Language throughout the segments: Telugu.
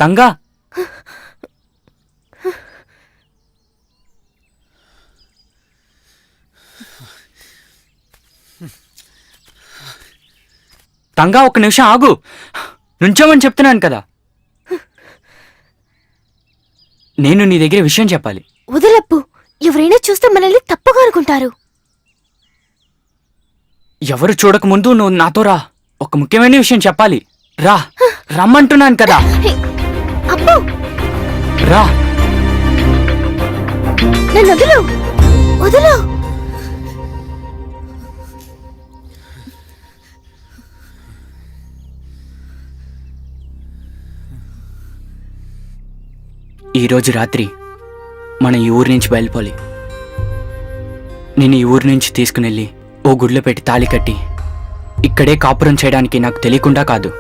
తంగా తంగా ఒక్క నిమిషం ఆగు. నుంచోమని చెప్తున్నాను కదా. నేను నీ దగ్గర విషయం చెప్పాలి. వదలప్పు, ఎవరైనా చూస్తే మనల్ని తప్పుగా అనుకుంటారు. ఎవరు చూడకముందు నువ్వు నాతో రా. ఒక ముఖ్యమైన విషయం చెప్పాలి. రా, రమ్మంటున్నాను కదా. అప్పు, రా. నన్ను వదలు, వదలు. ఈరోజు రాత్రి మనం ఈ ఊరి నుంచి బయలుపోలి. నేను ఈ ఊరి నుంచి తీసుకునెళ్ళి ఓ గుడిలో పెట్టి తాళి కట్టి ఇక్కడే కాపురం చేయడానికి నాకు తెలియకుండా కాదు.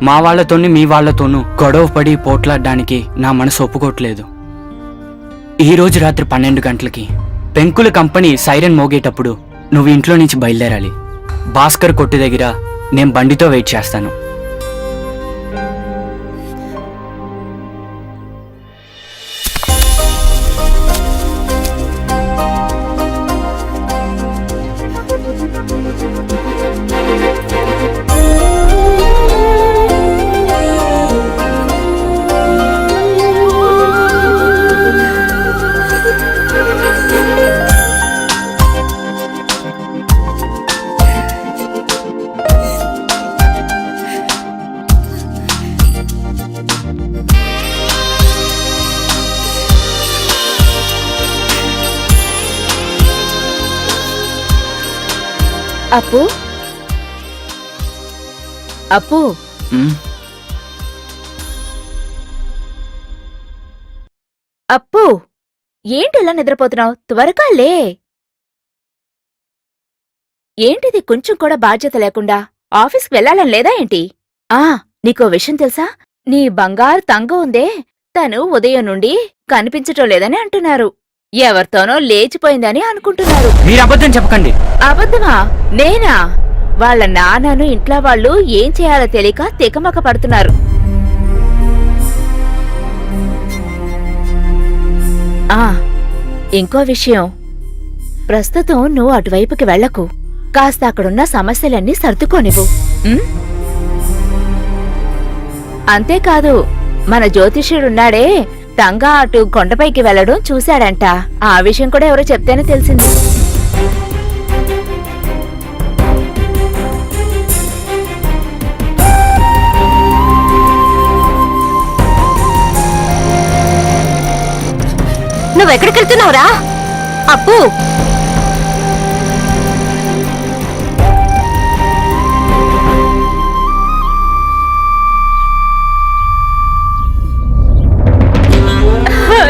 మా వాళ్లతోని మీ వాళ్లతోనూ గొడవ పడి పోట్లాడడానికి నా మనసు ఒప్పుకోవట్లేదు. ఈరోజు రాత్రి 12 గంటలకి పెంకుల కంపెనీ సైరన్ మోగేటప్పుడు నువ్వు ఇంట్లో నుంచి బయలుదేరాలి. భాస్కర్ కొట్టు దగ్గర నేను బండితో వెయిట్ చేస్తాను. అప్పు, అప్పు, అప్పు, ఏంటి ఇలా నిద్రపోతున్నావు? త్వరగా లే. ఏంటిది కొంచెం కూడా బాధ్యత లేకుండా ఆఫీస్కి వెళ్లాలని లేదా ఏంటి? నీకో విషయం తెలుసా? నీ బంగారు తంగ ఉందే, తను ఉదయం నుండి కనిపించటం లేదని అంటున్నారు. ఎవరితోనో లేచిపోయిందని అనుకుంటున్నారు. మీరు అబద్ధం చెప్పకండి. అబద్ధమా? నేనా? వాళ్ళ నాన్నను ఇంట్లో వాళ్ళు ఏం చేయాలో తెలియక తికమక పడుతున్నారు. ఇంకో విషయం, ప్రస్తుతం నువ్వు అటువైపుకి వెళ్లకు. కాస్త అక్కడున్న సమస్యలన్నీ సర్దుకోనివ్వు. అంతేకాదు, మన జ్యోతిష్యుడున్నాడే, తంగా అటు కొండపైకి వెళ్లడం చూశాడంట. ఆ విషయం కూడా ఎవరో చెప్తేనే తెలిసింది. నువ్వెక్కడికి వెళ్తున్నావురా అప్పు?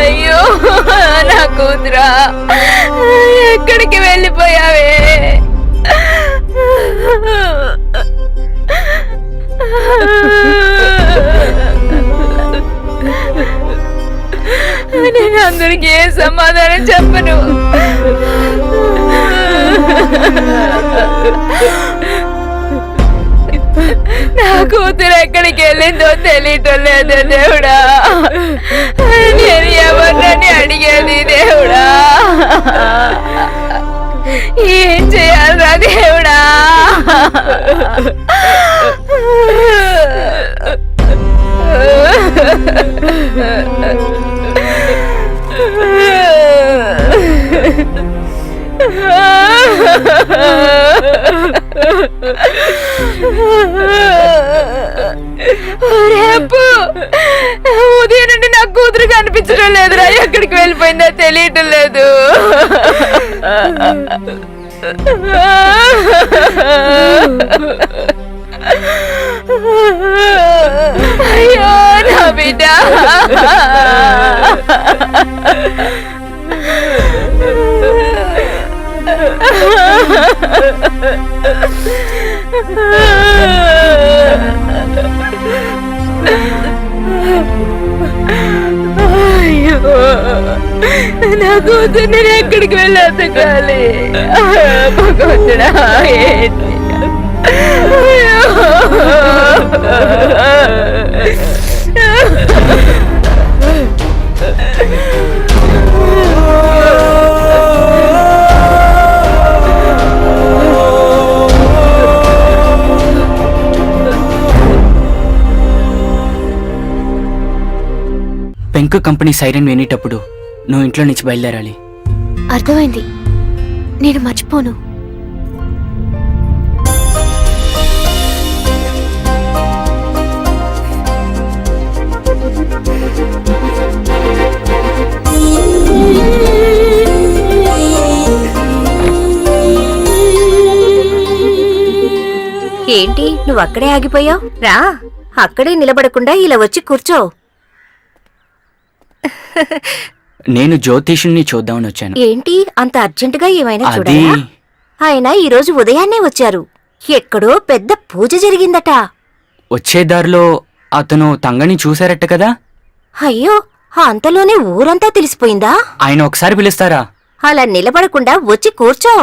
అయ్యో నా కూతురా, ఎక్కడికి వెళ్ళిపోయావే? నేను అందరికి ఏ సమాధానం చెప్పను. నా కూతురు ఎక్కడికి వెళ్ళిందో తెలియటం లేదు దేవుడా. నేను ఎవరిని అడిగేది దేవుడా? ఏం చేయాలరా దేవుడా? ఉదయం నుండి నా కూతురు కనిపించడం లేదురా. ఎక్కడికి వెళ్ళిపోయిందో తెలియటం లేదు. అయ్యో నా బిడ్డ. అయ్యో నా కూతురు నేను ఎక్కడికి వెళ్ళాలి? భగవంతుడా, ఏంటి పెంకు కంపెనీ సైరన్ వినేటప్పుడు నువ్వు ఇంట్లో నుంచి బయలుదేరాలి. అర్థమైంది, నేను మర్చిపోను. ఏంటి నువ్వు అక్కడే ఆగిపోయావు? రా, అక్కడే నిలబడకుండా ఇలా వచ్చి కూర్చో. నేను జ్యోతిషుణ్ణి చూద్దామని వచ్చాను. ఏంటి అంత అర్జెంటుగా ఏమైనా అది చూడాలా? ఆయన ఈరోజు ఉదయాన్నే వచ్చారు. ఎక్కడో పెద్ద పూజ జరిగిందట. వచ్చే దారిలో అతను తంగని చూశారట కదా. అయ్యో, అంతలోనే ఊరంతా తెలిసిపోయిందా? ఆయన ఒకసారి పిలుస్తారా? అలా నిలబడకుండా వచ్చి కూర్చో.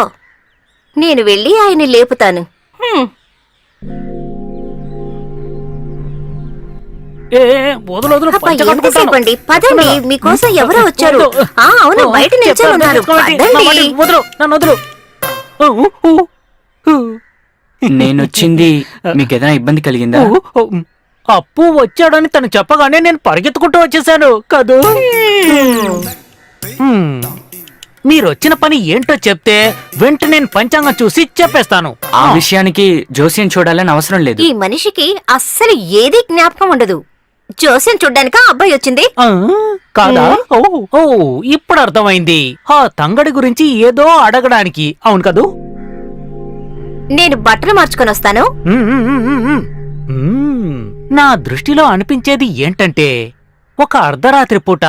నేను వెళ్ళి ఆయన్ని లేపుతాను. అబ్బా, ఎంతసేపు అండి? పదండి, మీకోసం ఎవరో వచ్చారు. అవును, బయట నిల్చొని ఉన్నారు. పదండి. నేనొచ్చింది మీకేదైనా ఇబ్బంది కలిగిందా? అప్పు వచ్చాడని తను చెప్పగానే నేను పరిగెత్తుకుంటూ వచ్చేసాను కదూ. మీరొచ్చిన పని ఏంటో చెప్తే వెంటనే నేను పంచాంగం చూసి చెప్పేస్తాను. ఆ విషయానికి జోస్యం చూడాలని అవసరం లేదు. ఈ మనిషికి అస్సలు ఏదీ జ్ఞాపకం ఉండదు. జోస్యం చూడ్డానికి ఆ అబ్బాయి వచ్చింది. కాదా? ఓ ఇప్పుడు అర్థమైంది. ఆ తంగడి గురించి ఏదో అడగడానికి. అవును కదూ. నేను బట్టలు మార్చుకొని వస్తాను. నా దృష్టిలో అనిపించేది ఏంటంటే, ఒక అర్ధరాత్రి పూట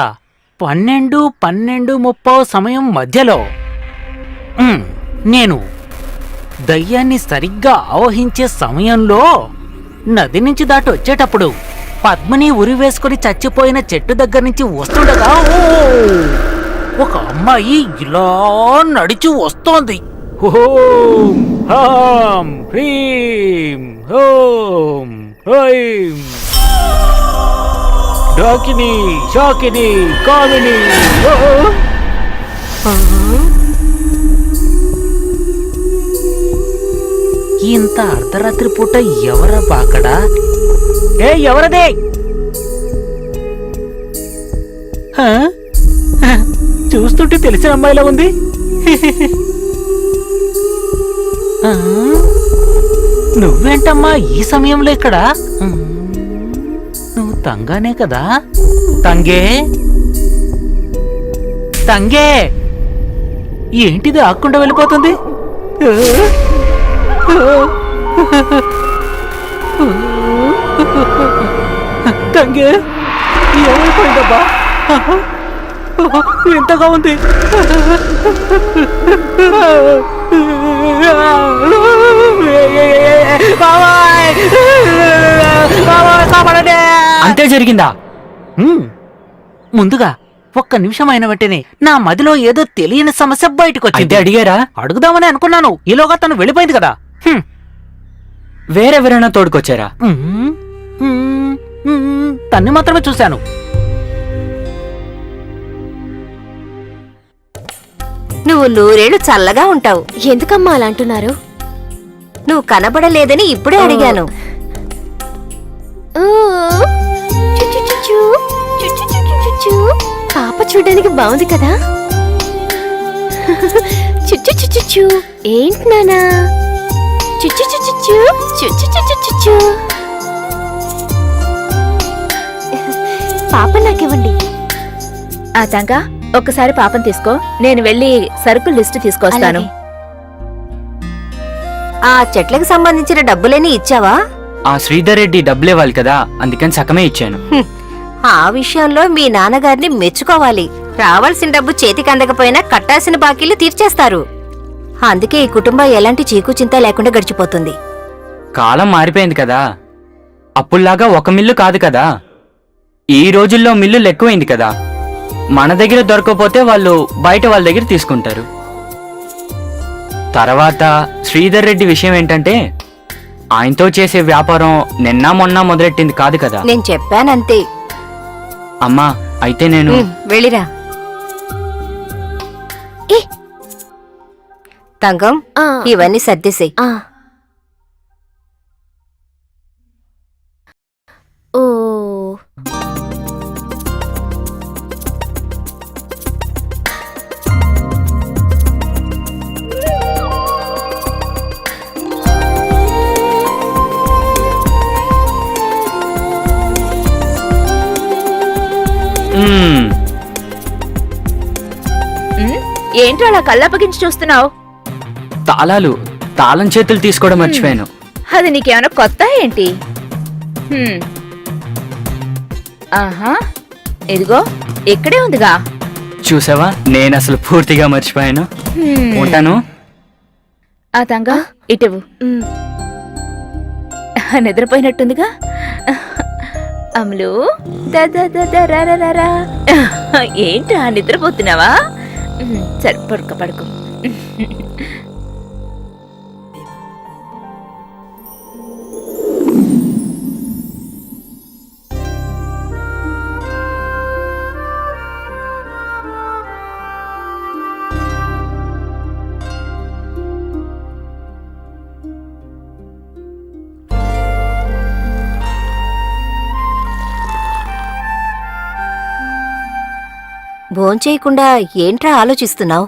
12:30 సమయం మధ్యలో నేను దయ్యాన్ని సరిగ్గా ఆవహించే సమయంలో నది నుంచి దాటి వచ్చేటప్పుడు పద్మని ఉరివేసుకుని చచ్చిపోయిన చెట్టు దగ్గర నుంచి వస్తుండగా ఒక అమ్మాయి ఇలా నడిచి వస్తోంది. ఓం హాం హ్రీం ఓం హ్రీం డాకిని షాకిని కామిని. ఇంత అర్ధరాత్రి పూట ఎవరా బాకడా? ఎవరదే? చూస్తుంటే తెలిసిన అమ్మాయిలా ఉంది. నువ్వేంటమ్మా ఈ సమయంలో ఇక్కడ? నువ్వు తంగానే కదా? తంగే తంగే ఏంటిది ఆక్కుండా వెళ్ళిపోతుంది? తంగే ఏమైపోయిందబ్బా? ఎంతగా ఉంది. అంతే జరిగిందా? ముందుగా ఒక్క నిమిషం అయిన వెంటనే నా మదిలో ఏదో తెలియని సమస్య బయటకు అయితే వచ్చింది. అడిగారా? అడుగుదామని అనుకున్నాను. ఈలోగా తను వెళ్ళిపోయింది కదా. వేరెవరైనా తోడుకొచ్చారా? తన్ని మాత్రమే చూశాను. నువ్వు 100 ఏళ్లు చల్లగా ఉంటావు. ఎందుకమ్మా అలా అంటున్నారు? నువ్వు కనబడలేదని ఇప్పుడే అడిగాను. పాప చూడడానికి బాగుంది కదా. చుచ్చు చుచ్చు ఏంటి నానా? చుచ్చు చుచ్చు చుచ్చు చుచ్చు చుచ్చు. పాప నాకివ్వండి. ఆ తంగా, ఒక్కసారి పాపం తీసుకో. నేను వెళ్ళి సరుకుల లిస్టు తీసుకొస్తాను. అలాగే. ఆ చెట్లకు సంబంధించిన డబ్బులేని ఇచ్చావా? ఆ శ్రీధర్ రెడ్డి డబ్బులేవాలి కదా, అందుకని సగమే ఇచ్చాను. ఆ విషయంలో మీ నాన్నగారిని మెచ్చుకోవాలి. రావాల్సిన డబ్బు చేతికి అందకపోయినా కట్టాల్సిన బాకీలు తీర్చేస్తారు. అందుకే ఈ కుటుంబం ఎలాంటి చీకు చింత లేకుండా గడిచిపోతుంది. కాలం మారిపోయింది కదా. అప్పుల్లాగా ఒక మిల్లు కాదు కదా. ఈ రోజుల్లో మిల్లులు ఎక్కువైంది కదా. మన దగ్గర దొరకకపోతే వాళ్ళు బయట వాళ్ళ దగ్గర తీసుకుంటారు. తర్వాత శ్రీధర్ రెడ్డి విషయం ఏంటంటే, ఆయనతో చేసే వ్యాపారం నిన్న మొన్న మొదలెట్టింది కాదు కదా. నేను చెప్పానంతే. అమ్మా అయితే నేను వెళ్ళిరా. తంగం, ఆ, ఇవన్నీ సర్దేసేయ్. ఆ. ఓ మ్మ్. ఏంటో అలా కళ్ళప్పగించి చూస్తున్నావు? తాళం చేతులు తీసుకోవడం మర్చిపోయాను. అది నీకేమైనా కొత్త ఏంటి? హ్మ్. ఆహా, ఇదిగో ఇక్కడే ఉందిగా. చూసావా, నేను అసలు పూర్తిగా మర్చిపోయాను. హ్మ్. ఉంటాను. ఆ తంగా ఇటువు. మ్, నిద్రపోయినట్టుందిగా. అమలు ఏంటా నిద్రపోతున్నావా? సరే పడుకో పడుకో. భోంచేయకుండా ఏంట్రా ఆలోచిస్తున్నావు?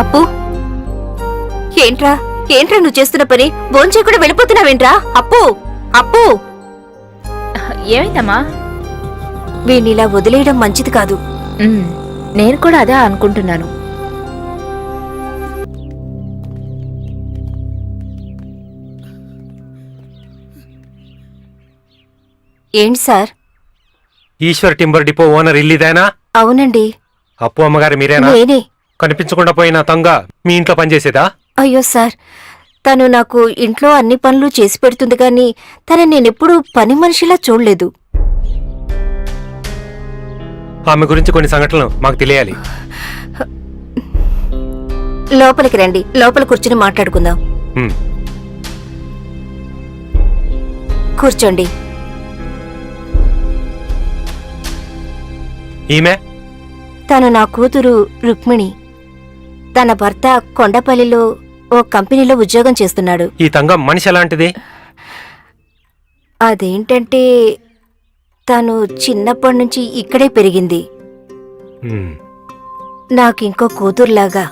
అప్పు, ఏంట్రా ఏంట్రా నువ్వు చేస్తున్న పని? భోంచేయకుండా వెళ్ళిపోతున్నావేంట్రా? అప్పు, అప్పు, ఏమైందమ్మా? వీణ్ణిలా వదిలేయడం మంచిది కాదు. నేను కూడా అదే అనుకుంటున్నాను. ఏంటి sir? Eshwar timber depot owner ఇల్లిదేనా? అవునండి, అప్పు అమ్మగారు మీరేనా? నేనే. కనిపించకుండా పోయిన తంగ మీ ఇంట్లో పనిచేసేదా? అయ్యో సార్, తను నాకు ఇంట్లో అన్ని పనులు చేసి పెడుతుంది గాని తను నేనెప్పుడూ పని మనిషిలా చూడలేదు. ఆమె గురించి కొన్ని సంఘటనలు మాకు తెలియాలి. లోపలికి రండి, లోపల కూర్చుని మాట్లాడుకుందాం. ఉమ్, కూర్చోండి. ఈమె తను నా కూతురు రుక్మిణి. తన భర్త కొండపల్లిలో ఓ కంపెనీలో ఉద్యోగం చేస్తున్నాడు. ఈ తంగ మనిషి ఎలాంటిది? అదేంటంటే తను చిన్నప్పటి నుంచి ఇక్కడే పెరిగింది. ఉమ్, నాకింకో కూతురులాగా.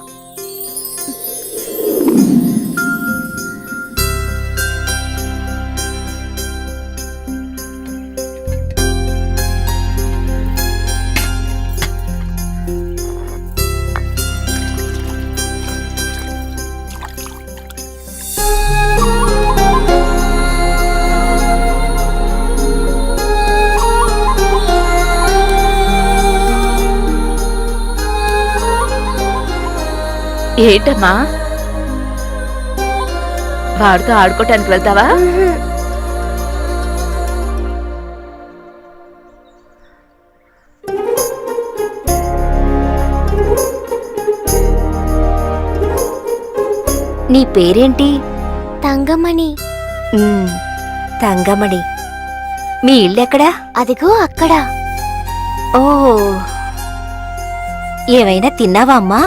ఏంటమ్మా, వాడితో ఆడుకోవటానికి వెళ్తావా? నీ పేరేంటి? తంగమణి. తంగమణి. మీ ఇల్లెక్కడా? అదిగో అక్కడ. ఓ, ఏమైనా తిన్నావా అమ్మా?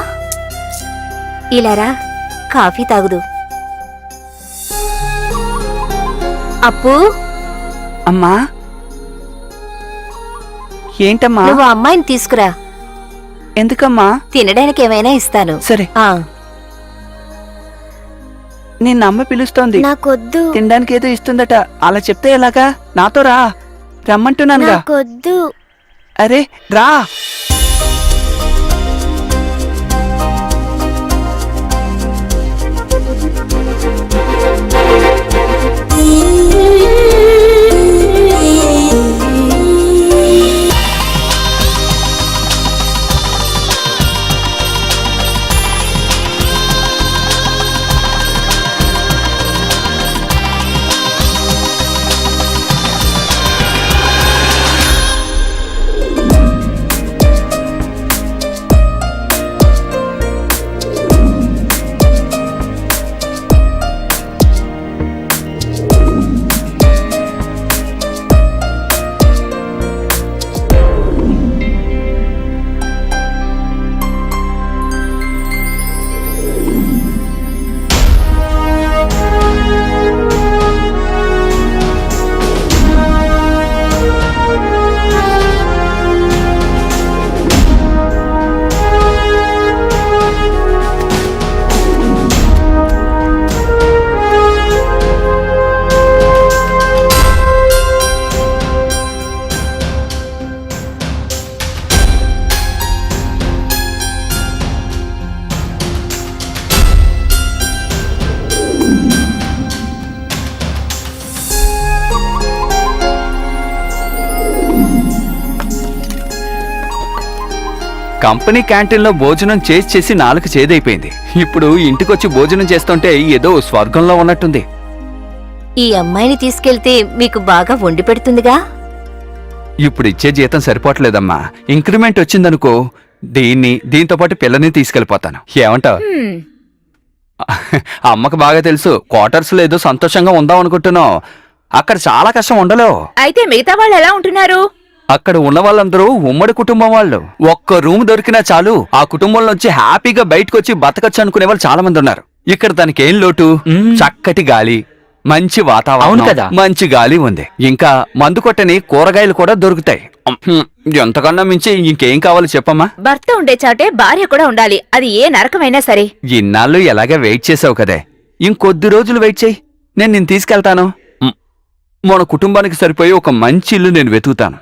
ఇలారా, కాఫీ తాగుదు. అప్పు, అమ్మా ఏంటమ్మా? నువ్వు ఆ అమ్మాయిని తీసుకురా. ఎందుకమ్మా? తినడానికి ఏమైనా ఇస్తాను. సరే, ఆ, నిన్న అమ్మ పిలుస్తోంది. నాకొద్దు. తినడానికి ఏదో ఇస్తుందట. అలా చెప్తే ఎలాగా? నాతో రా, రమ్మంటున్నానుగా. నాకొద్దు. అరే రా. కంపెనీ క్యాంటీన్లో భోజనం చేసి చేసి నాలుక చేదైపోయింది. ఇప్పుడు ఇంటికొచ్చి భోజనం చేస్తుంటే ఏదో స్వర్గంలో ఉన్నట్టుంది. ఈ అమ్మాయిని తీసుకెళ్తే మీకు బాగా వండి పెడుతుందిగా. ఇప్పుడు ఇచ్చే జీతం సరిపోవట్లేదమ్మా. ఇంక్రిమెంట్ వచ్చిందనుకో, దీంతో పాటు పిల్లని తీసుకెళ్లిపోతాను. ఏమంటావు? హ్మ్. అమ్మకు బాగా తెలుసు, క్వార్టర్స్ లో ఏదో సంతోషంగా ఉందాం అనుకుంటున్నావు. అక్కడ చాలా కష్టం ఉండలేవు. అయితే మిగతా వాళ్ళు ఎలా ఉంటున్నారు? అక్కడ ఉన్న వాళ్ళందరూ ఉమ్మడి కుటుంబం వాళ్ళు. ఒక్క రూమ్ దొరికినా చాలు ఆ కుటుంబం నుంచి హ్యాపీగా బయటకు వచ్చి బతకచ్చు అనుకునే వాళ్ళు చాలా మంది ఉన్నారు. ఇక్కడ తనకేం లోటు? మ్మ్. చక్కటి గాలి, మంచి అవును వాతావరణం, కదా. మంచి గాలి ఉంది. ఇంకా మందు కొట్టని కూరగాయలు కూడా దొరుకుతాయి. ఎంతకన్నా మించి ఇంకేం కావాలి చెప్పమ్మా? భర్త ఉండే చాటే భార్య కూడా ఉండాలి. అది ఏ నరకమైనా సరే. ఇన్నాళ్ళు ఎలాగే వెయిట్ చేసావు కదే, ఇంకొద్ది రోజులు వెయిట్ చేయి. నేను నిన్ను తీసుకెళ్తాను. మన కుటుంబానికి సరిపోయి ఒక మంచి ఇల్లు నేను వెతుకుతాను.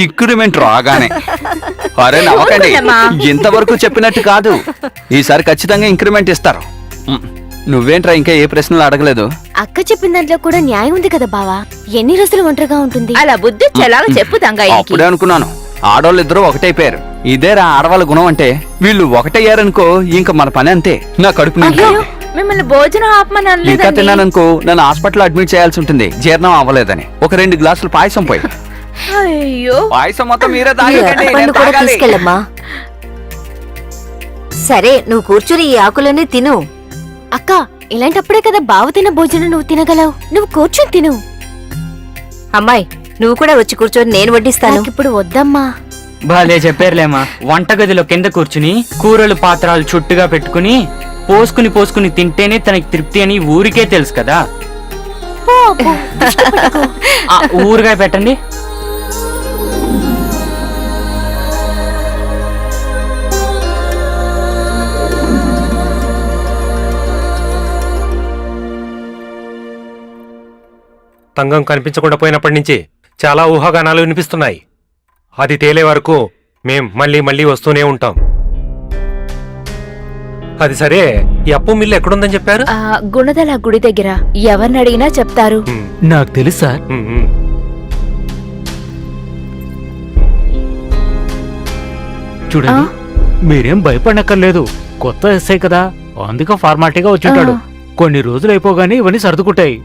ఇంక్రిమెంట్ రాగానే. అరే నవ్వకండి, ఊరుకోనమ్మా. ఇంతవరకు చెప్పినట్టు కాదు. ఈసారి ఖచ్చితంగా ఇంక్రిమెంట్ ఇస్తారు. నువ్వేంట్రా ఇంకా ఏ ప్రశ్నలు అడగలేదు? అక్క చెప్పిన దాంట్లో కూడా న్యాయం ఉంది కదా బావా. ఎన్ని రోజులు ఒంటరిగా ఉంటుంది? అలా బుద్ధి చెలాగా చెప్పు తంగాయికి. అప్పుడే అనుకున్నాను ఆడవాళ్ళిద్దరూ ఒకటైపోయారు. ఇదేరా ఆడవాళ్ళ గుణం అంటే. వీళ్ళు ఒకటయ్యారనుకో ఇంకా మన పని అంతే. నా కడుపు అయ్యో, నిండుతుంది. మిమ్మల్ని భోజనం ఆపమని ఇంకా అనలేదండి. తిన్నాననుకో నన్ను హాస్పిటల్ అడ్మిట్ చేయాల్సి ఉంటుంది. జీర్ణం అవ్వలేదని. ఒక 2 గ్లాసులు పాయసం పోయి. అయ్యో, పాయసం మొత్తం మీరే ఈ తాగకండి, అరటిపండు నేను కూడా తాగాలి. తీసుకెళ్ళమ్మా. సరే, నువ్వు కూర్చుని ఈ ఆకులన్నీ తిను. అక్క, ఇలాంటప్పుడే కదా బావ తిన భోజనం నువ్వు తినగలవు. నువ్వు కూర్చొని తిను. అమ్మాయి, నువ్వు కూడా వచ్చి కూర్చొని నేను వడ్డిస్తాను. నాకిప్పుడు వద్దమ్మా. భలే చెప్పారులేమా. వంటగదిలో కింద కూర్చుని కూరలు పాత్రలు చుట్టుగా పెట్టుకుని పోసుకుని తింటేనే తనకి తృప్తి అని ఊరికే తెలుసు కదా. పో, పో, దిష్టి పెట్టుకో. ఆ, ఊరగాయ పెట్టండి. తంగం కనిపించకుండా పోయినప్పటి నుంచి చాలా ఊహాగానాలు వినిపిస్తున్నాయి. అది తేలే వరకు మేం మళ్ళీ మళ్ళీ వస్తూనే ఉంటాం. అది సరే, ఈ అప్పు మిల్లు ఎక్కడుందని చెప్పారు? ఆ గుణదల గుడి దగ్గర. ఎవరిని అడిగినా చెప్తారు. ఉమ్, నాకు తెలుసు సార్. ఉమ్, ఉమ్. చూడండి, మీరేం భయపడనక్కర్లేదు. కొత్త ఎస్ఐ కదా, అందుకే ఫార్మాలిటీగా వచ్చుంటాడు. కొన్ని రోజులు అయిపోగానే ఇవన్నీ సర్దుకుంటాయి.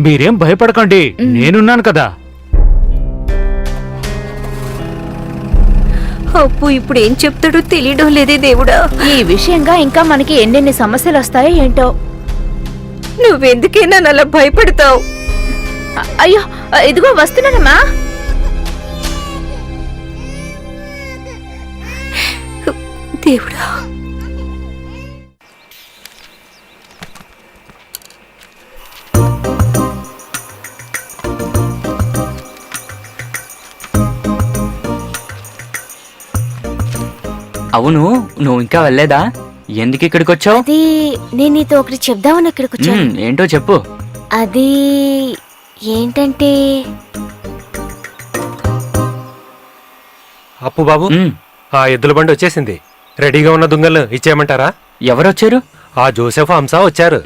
మీరేం భయపడకండి, నేనున్నాను కదా. అప్పు ఇప్పుడు ఏం చెప్తాడో తెలియడం లేదే దేవుడా. ఈ విషయంగా ఇంకా మనకి ఎన్నెన్ని సమస్యలు వస్తాయో ఏంటో. నువ్వెందుకే నన్ను అలా భయపడతావు? అయ్యో, ఇదిగో వస్తున్నానమ్మా. దేవుడా, అవును, నువ్వు ఇంకా వెళ్ళలేదా? ఎందుకు ఇక్కడికి వచ్చావు? అది నేను నీతో ఒకటి చెప్దామని ఇక్కడికి వచ్చాను. ఏంటో చెప్పు. అది ఏంటంటే అప్పు బాబు, మ్మ్. ఆ ఎద్దుల బండి వచ్చేసింది. రెడీగా ఉన్న దుంగలు ఇచ్చేయమంటారా? ఎవరొచ్చారు? ఆ జోసెఫ్ హంసా వచ్చారు.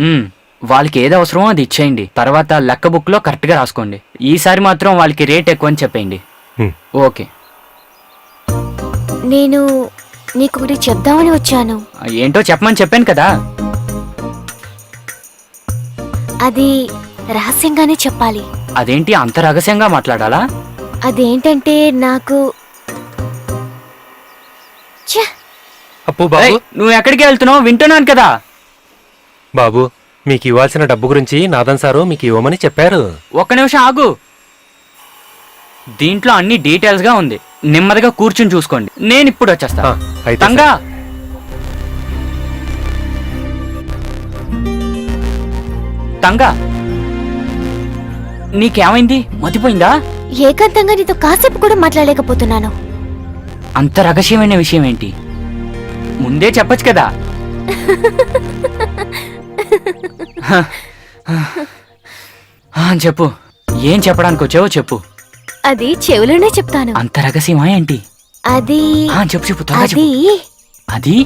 వాళ్ళకి ఏది అవసరమో అది ఇచ్చేయండి. తర్వాత లెక్క బుక్ లో కరెక్ట్ గా రాసుకోండి. ఈసారి మాత్రం వాళ్ళకి రేట్ ఎక్కువ అని చెప్పేయండి. హ్మ్. ఓకే. నేను నీకొకటి చెప్దామని వచ్చాను. ఏంటో చెప్పమని చెప్పాను కదా. అది రహస్యంగానే చెప్పాలి. అదేంటి అంత రహస్యంగా మాట్లాడాలా? అదేంటంటే నాకు ఛ! అప్పు బాబు, ఏయ్, నువ్వు ఎక్కడికి వెళ్తున్నావు? వింటున్నాను కదా. బాబు, మీకు ఇవ్వాల్సిన డబ్బు గురించి నాదన్ సారు మీకు ఇవ్వమని చెప్పారు. ఒక్క నిమిషం ఆగు. దీంట్లో అన్ని డీటెయిల్స్ గా ఉంది. నెమ్మదిగా కూర్చుని చూసుకోండి. నేను ఇప్పుడు వచ్చేస్తా. ఆ, అయితే తంగా, తంగా, నీకేమైంది? మతిపోయిందా? ఏకాంతంగా నీతో కాసేపు కూడా మాట్లాడలేకపోతున్నాను. అంత రహస్యమైన విషయం ఏంటి? ముందే చెప్పొచ్చు కదా. చెప్పు, ఏం చెప్పడానికి వచ్చావో చెప్పు. అది చెవులోనే చెప్తాను. అంత రహస్యమా ఏంటి? అది చెప్పు చెప్పు, త్వరగా అది చెప్పు. అది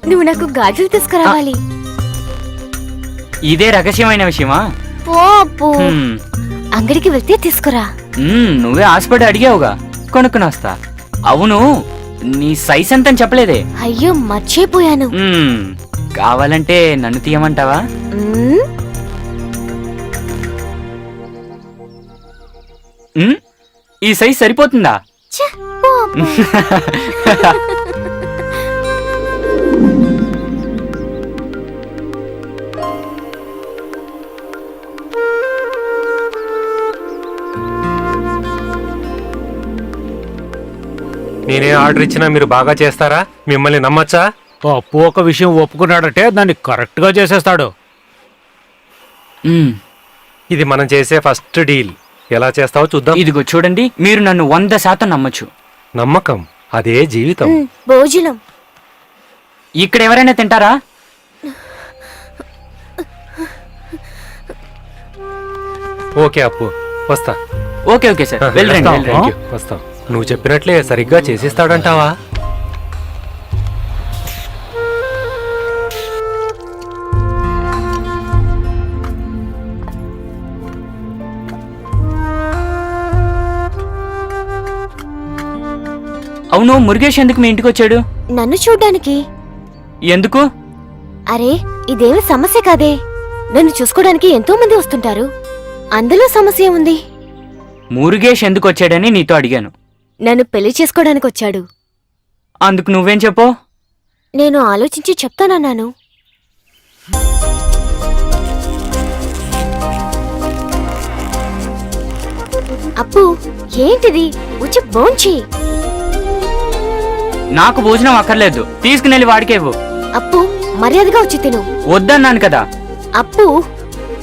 నువ్వు నాకు గాజులు తీసుకురావాలి. ఇదే రహస్యమైన విషయమా? పోపు హ్మ్. అంగడికి వెళ్తే తీసుకురా. నువ్వే ఆశపడి అడిగావుగా, కొనుక్కుని వస్తా. అవును, నీ సైజ్ ఎంత అని చెప్పలేదే. అయ్యో మర్చిపోయాను. కావాలంటే నన్ను తీయమంటావా? మ్మ్, ఈ సైజ్ సరిపోతుందా? ఛ, పో అబ్బా. నేనే ఆర్డర్ ఇచ్చినా మీరు బాగా చేస్తారా? మిమ్మల్ని నమ్మచ్చా? అప్పు ఒక విషయం ఒప్పుకున్నాడంటే దాన్ని కరెక్ట్ గా చేసేస్తాడు. ఇది మనం చేసే ఫస్ట్ డీల్. ఎలా చేస్తావో చూద్దాం. ఇదిగో చూడండి, మీరు నన్ను 100% నమ్మచ్చు. నమ్మకం అదే జీవితం. మ్మ్, భోజనం. ఇక్కడ ఎవరైనా తింటారా? ఓకే అప్పు, వస్తా. ఓకే ఓకే సార్, వెళ్ళండి వెళ్తాం. వెళ్ళండి. థ్యాంక్ యూ, వస్తాం. నువ్వు చెప్పినట్లే సరిగ్గా చేసిస్తాడంటావా? అవును, మురుగేష్ ఎందుకు మీ ఇంటికి వచ్చాడు? నన్ను చూడ్డానికి. ఎందుకు? అరే ఇదేమి సమస్య కాదే. నన్ను చూసుకోవడానికి ఎంతో మంది వస్తుంటారు. అందులో సమస్య ఉంది. మురుగేష్ ఎందుకు వచ్చాడని నీతో అడిగాను. నన్ను పెళ్లి చేసుకోవడానికి వచ్చాడు. అందుకు నువ్వేం చెప్పు? నేను ఆలోచించి చెప్తానన్నాను. అప్పు ఏంటిది? వచ్చి భోంచి. నాకు భోజనం అక్కర్లేదు, తీసుకునెళ్ళి వాడికే ఇవ్వు. అప్పు మర్యాదగా వచ్చి తిను. వద్దన్నాను కదా. అప్పు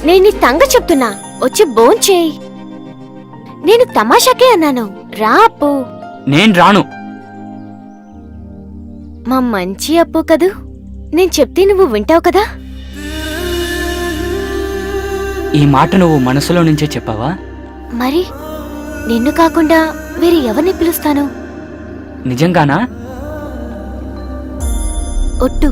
నేను నీ తంగ చెప్తున్నా, వచ్చి భోంచేయి. నేను తమాషాకే అన్నాను. రా అప్పు. నేను రాను. మా మంచి అప్పు కదూ. నేను చెప్తే నువ్వు వింటావు కదా. ఈ మాట నువ్వు మనసులో నుంచే చెప్పావా? మరి నిన్ను కాకుండా వేరే ఎవరిని పిలుస్తాను? నిజంగానా? ఒట్టు.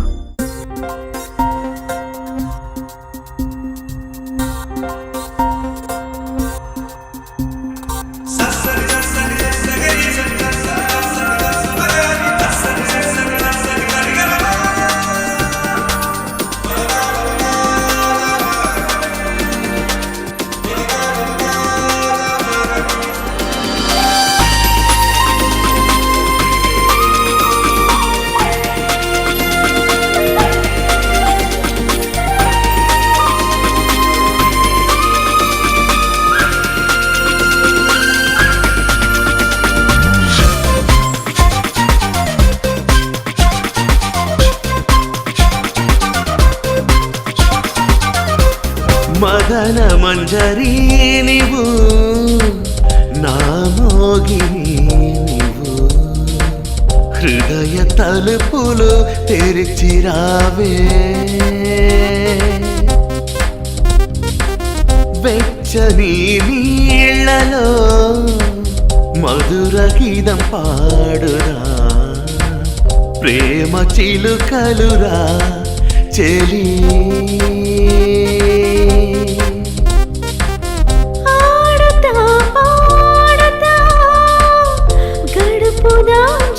మదన మంజరి నీవు నా మోగిని నీవు హృదయ తలుపులు తెరిచిరావే వెచ్చని నీళ్లలో మధుర గీతం పాడురా ప్రేమ చిలుకలురా చెలి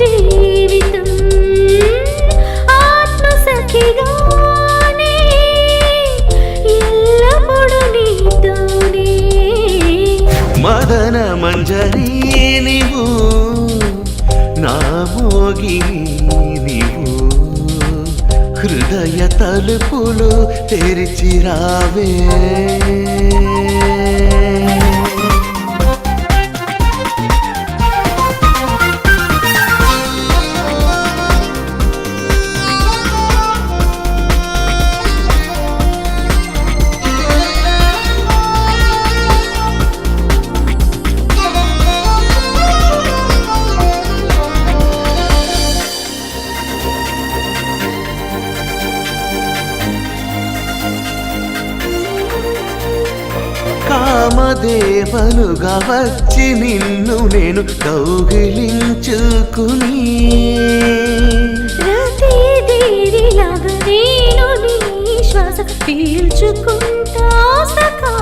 జీవితం ఆత్మసఖిగానే ఎల్లప్పుడూ నీతోనే. మదన మంజరి నీవు నా మోగిని నీవు హృదయ తలుపులు తెరిచిరావే కామదేవనుగా వచ్చి నిన్ను నేను కౌగిలించుకుని రతిదేవిలాగా నేను నీ శ్వాస పీల్చుకుంటా సఖా.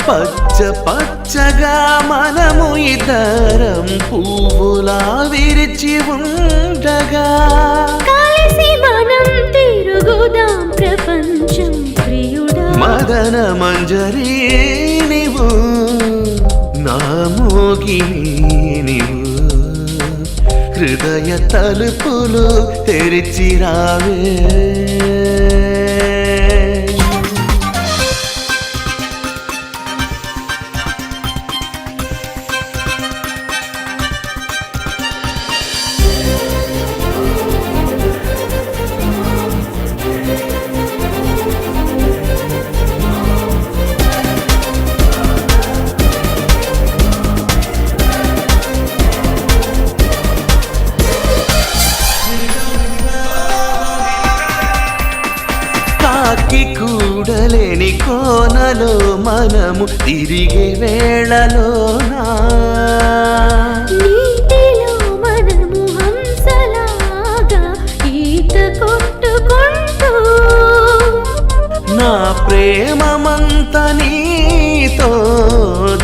పచ్చ పచ్చగా మనము ఇద్దరం పువ్వులా విరిచి ఉండగా కలిసి మనం తిరుగుదాం ప్రపంచం ప్రియుడా. మదన మంజరి నీవు నా మోగిని నీవు హృదయ తలుపులు తెరిచి రావే. కాకి కూడలేని కోనలో మనము తిరిగే వేళలోనా నీటిలో మనము హంసలాగా ఈత కొట్టుకుంటూ నా ప్రేమమంత నీతో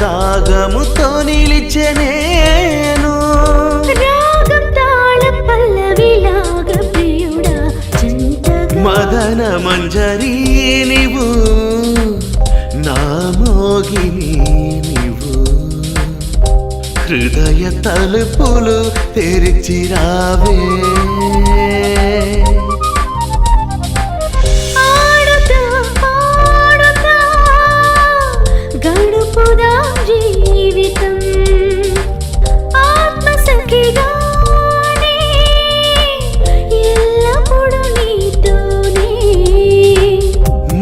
దాగముతో నిలిచెనేను. రాగం తాళం పల్లవిలాగా ప్రియుడా జంటగా. మదన మంజరి నీవు నా మోగిని నీవు హృదయ తలుపులు తెరిచి రావే. ఆడుతా పాడుతా గడుపుదాం జీవితం ఆత్మసఖిగానే ఎల్లప్పుడూ నీతోనే.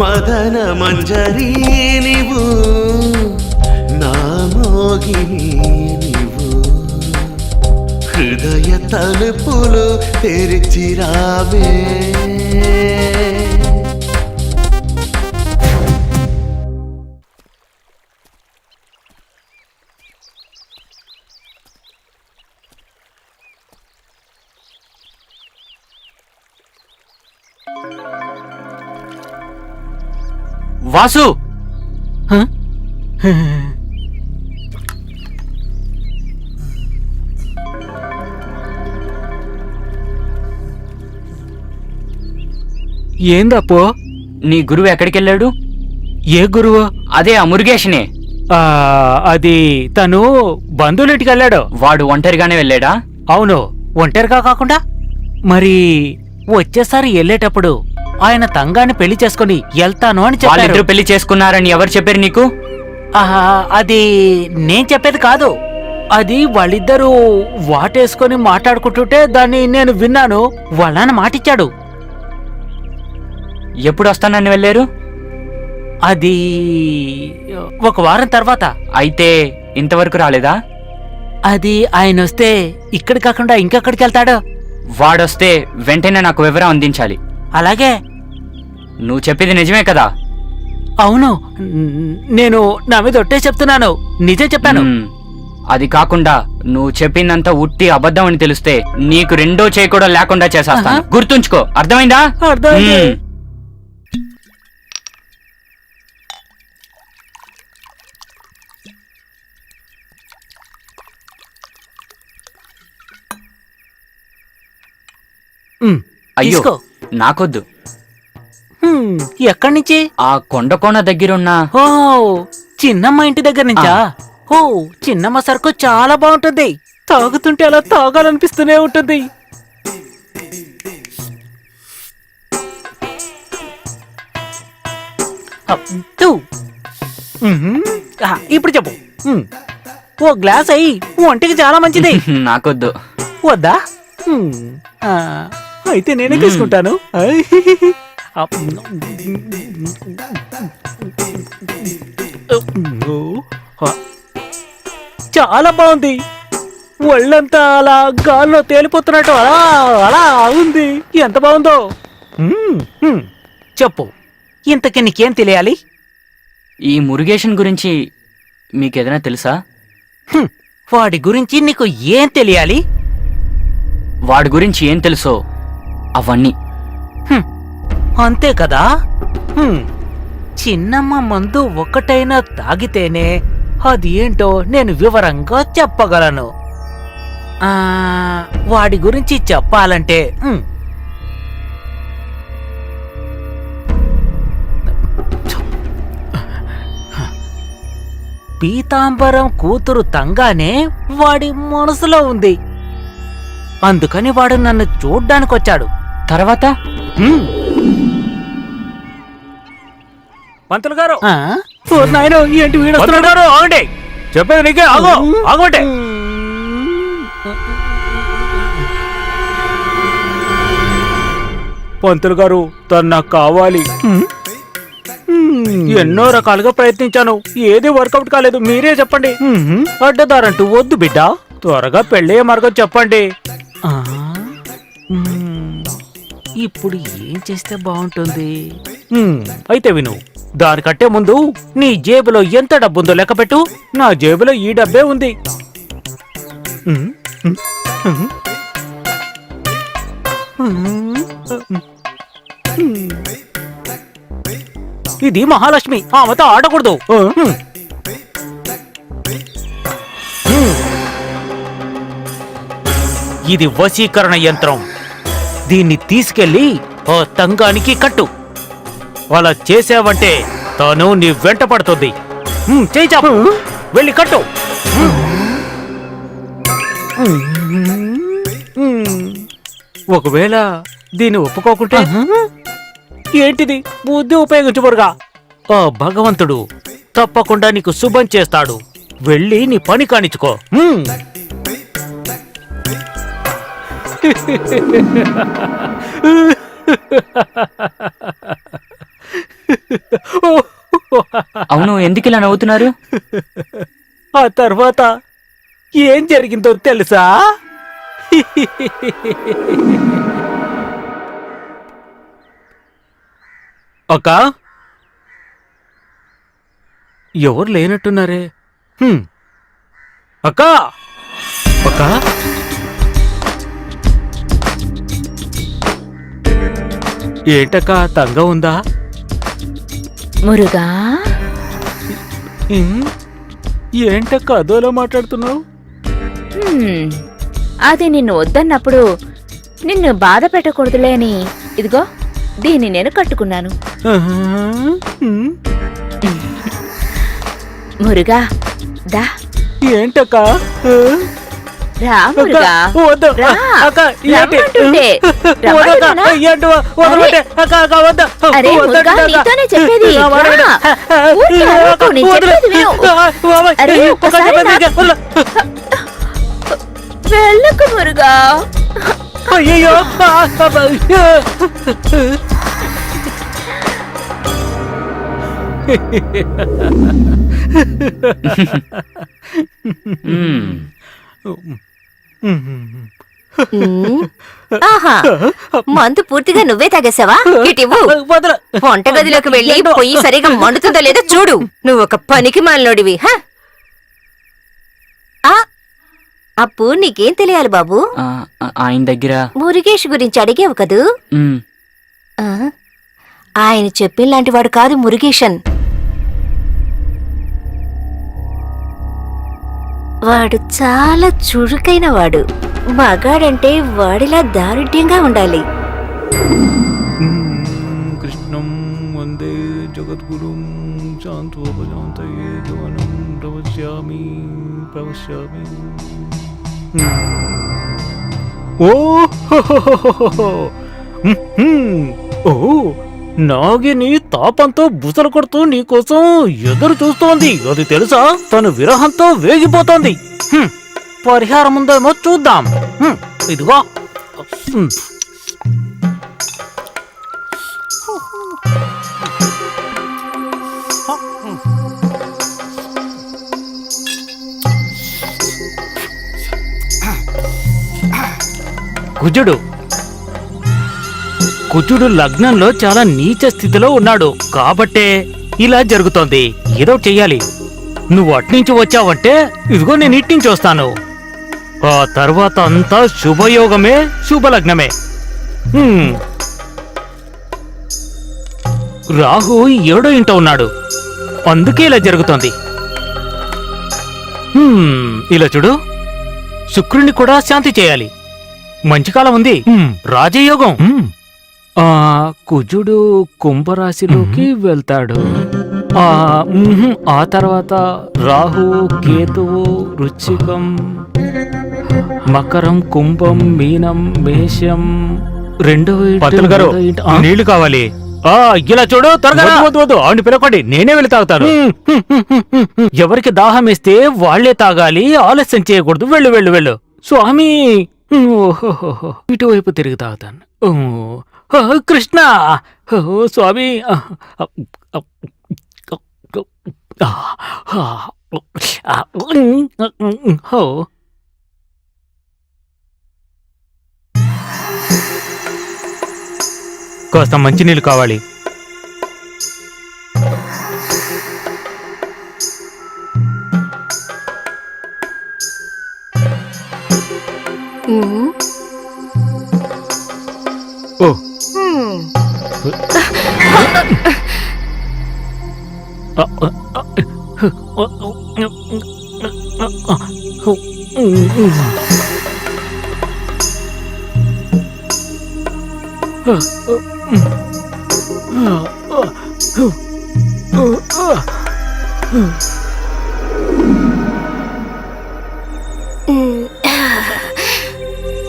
మదన మంజరి నీవు నా మోగిని నీవు హృదయ తలుపులు తెరిచి రావే. వాసు ఏందప్పో? నీ గురువు ఎక్కడికెళ్ళాడు? ఏ గురువు? అదే ఆ మురుగేష్నే. అది తను బంధువులింటికి వెళ్ళాడు. వాడు ఒంటరిగానే వెళ్ళాడా? అవును, ఒంటరిగా కాకుండా మరి వచ్చేసారి వెళ్ళేటప్పుడు ఆయన తంగాన్ని పెళ్లి చేసుకుని వెళ్తాను అని చెప్పారు. వాళ్ళిద్దరూ పెళ్లి చేసుకున్నారని ఎవరు చెప్పారు నీకు? అది నేను చెప్పేది కాదు. అది వాళ్ళిద్దరూ వాటేసుకొని మాట్లాడుకుంటుంటే దాన్ని నేను విన్నాను. వాళ్ళని మాటిచ్చాడు. ఎప్పుడు వస్తానని వెళ్ళారు? అది ఒక వారం తర్వాత. అయితే ఇంతవరకు రాలేదా? అది ఆయన వస్తే ఇక్కడ కాకుండా ఇంకెక్కడికి వెళ్తాడు. వాడొస్తే వెంటనే నాకు వివరం అందించాలి. అలాగే. నువ్వు చెప్పేది నిజమే కదా? అవును, నేను నా మీద ఒట్టే చెప్తున్నాను. నిజం చెప్పాను. అది కాకుండా నువ్వు చెప్పిందంతా ఉట్టి అబద్ధం అని తెలిస్తే నీకు రెండో చేయి కూడా లేకుండా చేసేస్తాను. గుర్తుంచుకో, అర్థమైందా? అర్థమైంది. అయ్యో తీసుకో. నాకొద్దు. ఎక్కడి నుంచి? ఆ కొండకోన దగ్గరున్న ఓ చిన్నమ్మ ఇంటి దగ్గర నుంచా? ఓ చిన్నమ్మ సరుకు చాలా బాగుంటుంది. తాగుతుంటే అలా తాగాలనిపిస్తూనే ఉంటుంది. ఇప్పుడు చెప్పు. ఓ గ్లాస్ అయ్యి ఒంటికి చాలా మంచిది. నాకొద్దు. వద్దా? అయితే నేనే తీసుకుంటాను. చాలా బాగుంది. ఒళ్ళంతా అలా గాల్లో తేలిపోతున్నట్టు అలా అలా ఉంది. ఎంత బాగుందో. చెప్పు, ఇంతకి నీకేం తెలియాలి? ఈ మురుగేషన్ గురించి మీకేదైనా తెలుసా? వాడి గురించి నీకు ఏం తెలియాలి? వాడి గురించి ఏం తెలుసో అవన్నీ. అంతే కదా. చిన్నమ్మ మందు ఒక్కటైనా తాగితేనే అది ఏంటో నేను వివరంగా చెప్పగలను. వాడి గురించి చెప్పాలంటే పీతాంబరం కూతురు తంగానే వాడి మనసులో ఉంది. అందుకని వాడు నన్ను చూడ్డానికొచ్చాడు. తర్వాత పంతులు గారు ఏంటి వీడు ఆగండి, చెప్పేది నీకే. ఆగమంటే పంతులు గారు తను నాకు కావాలి. ఎన్నో రకాలుగా ప్రయత్నించాను, ఏది వర్కౌట్ కాలేదు. మీరే చెప్పండి. అడ్డదారంటూ వద్దు బిడ్డ, త్వరగా పెళ్ళే మార్గం చెప్పండి. ఇప్పుడు ఏం చేస్తే బాగుంటుంది? అయితే విను, దానికంటే ముందు నీ జేబులో ఎంత డబ్బుందో లెక్క పెట్టు. నా జేబులో ఈ డబ్బే ఉంది. ఇది మహాలక్ష్మి, ఆమెతో ఆడకూడదు. ఇది వశీకరణ యంత్రం. దీన్ని తీసుకెళ్లి ఆ తంగానికి కట్టు. అలా చేసావంటే తాను నీ వెంట పడుతుంది. చేయి చాపు, వెళ్ళి కట్టు. ఒకవేళ దీన్ని ఒప్పుకోకుంటే ఏంటిది? బుద్ధి ఉపయోగించబోరుగా. ఆ భగవంతుడు తప్పకుండా నీకు శుభం చేస్తాడు. వెళ్ళి నీ పని కానిచ్చుకో. అవును, ఎందుకు ఇలా నవ్వుతున్నారు? ఆ తర్వాత ఏం జరిగిందో తెలుసా? అక్క, ఎవరు లేనట్టున్నారే. అక్క, అక్క, ఏంటక్క తంగా ఉందా? మురుగా, ఏంటక్క అదోలా మాట్లాడుతున్నావు? అది నిన్ను వద్దన్నప్పుడు నిన్ను బాధ పెట్టకూడదులే అని ఇదిగో దీన్ని నేను కట్టుకున్నాను. మురుగా, దా. ఏంటక్క? రా మురుగా, రా. రమ్మంటుంటే. రమ్మంటున్నానా? అరే మురుగా, నీతోనే చెప్పేది. రా. ఊరికే అరవకు, నేను చెప్పేది విను. అరే ఒక్కసారి వెళ్ళకు మురుగా. అయ్యో, ఆహా, మందు పూర్తిగా నువ్వే తాగేసావా? ఇటివ్వు. వంటగదిలోకి వెళ్ళి పొయ్యి సరిగా మండుతుందో లేదో చూడు. నువ్వు ఒక పనికి మాలినోడివి. అప్పు, నీకేం తెలియాలి బాబు? ఆయన దగ్గర మురుగేష్ గురించి అడిగేవు కదూ? ఆయన చెప్పినలాంటి వాడు కాదు మురుగేషన్. వాడు చాలా చురుకైన వాడు. మగాడంటే వాడిలా దారుఢ్యంగా ఉండాలి. కృష్ణం వందే జగద్గురుం శాంతోపశాంతయే ధ్వనం ప్రవశ్యామి ప్రవశ్యామి. నాగిని తాపంతో బుసలు కొడుతూ నీకోసం ఎదురు చూస్తోంది. అది తెలుసా? తను విరహంతో వేగిపోతోంది. పరిహారం ఉందేమో చూద్దాం. ఇదిగో. కుజుడు లగ్నంలో చాలా నీచ స్థితిలో ఉన్నాడు కాబట్టే ఇలా జరుగుతోంది. ఏదో చెయ్యాలి. నువ్వు అట్నుంచి వచ్చావంటే ఇదిగో నేను ఇట్నుంచి వస్తాను. ఆ తర్వాత అంతా శుభయోగమే, శుభలగ్నమే. రాహు 7వ ఇంట ఉన్నాడు, అందుకే ఇలా జరుగుతోంది. ఇలా చూడు, శుక్రుని కూడా శాంతి చేయాలి. మంచి కాలం ఉంది, రాజయోగం. కుజుడు కుంభరాశిలోకి వెళ్తాడు. ఆ తర్వాత రాహు, కేతువు, వృశ్చికం, మకరం, కుంభం, మీనం, మేషం. 2వ పంతులు గారు, నీళ్లు కావాలి. ఇలా చూడు, త్వరగా వద్దు, ఆవిడ పిలకండి, నేనే వెళ్ళి తాగుతాను. ఎవరికి దాహం వేస్తే వాళ్లే తాగాలి, ఆలస్యం చేయకూడదు. వెళ్ళు వెళ్ళు వెళ్ళు. స్వామి, ఇటువైపు తిరిగి తాగుతాను. కృష్ణ, స్వామి. కాస్త మంచినీళ్ళు కావాలి. ఓ,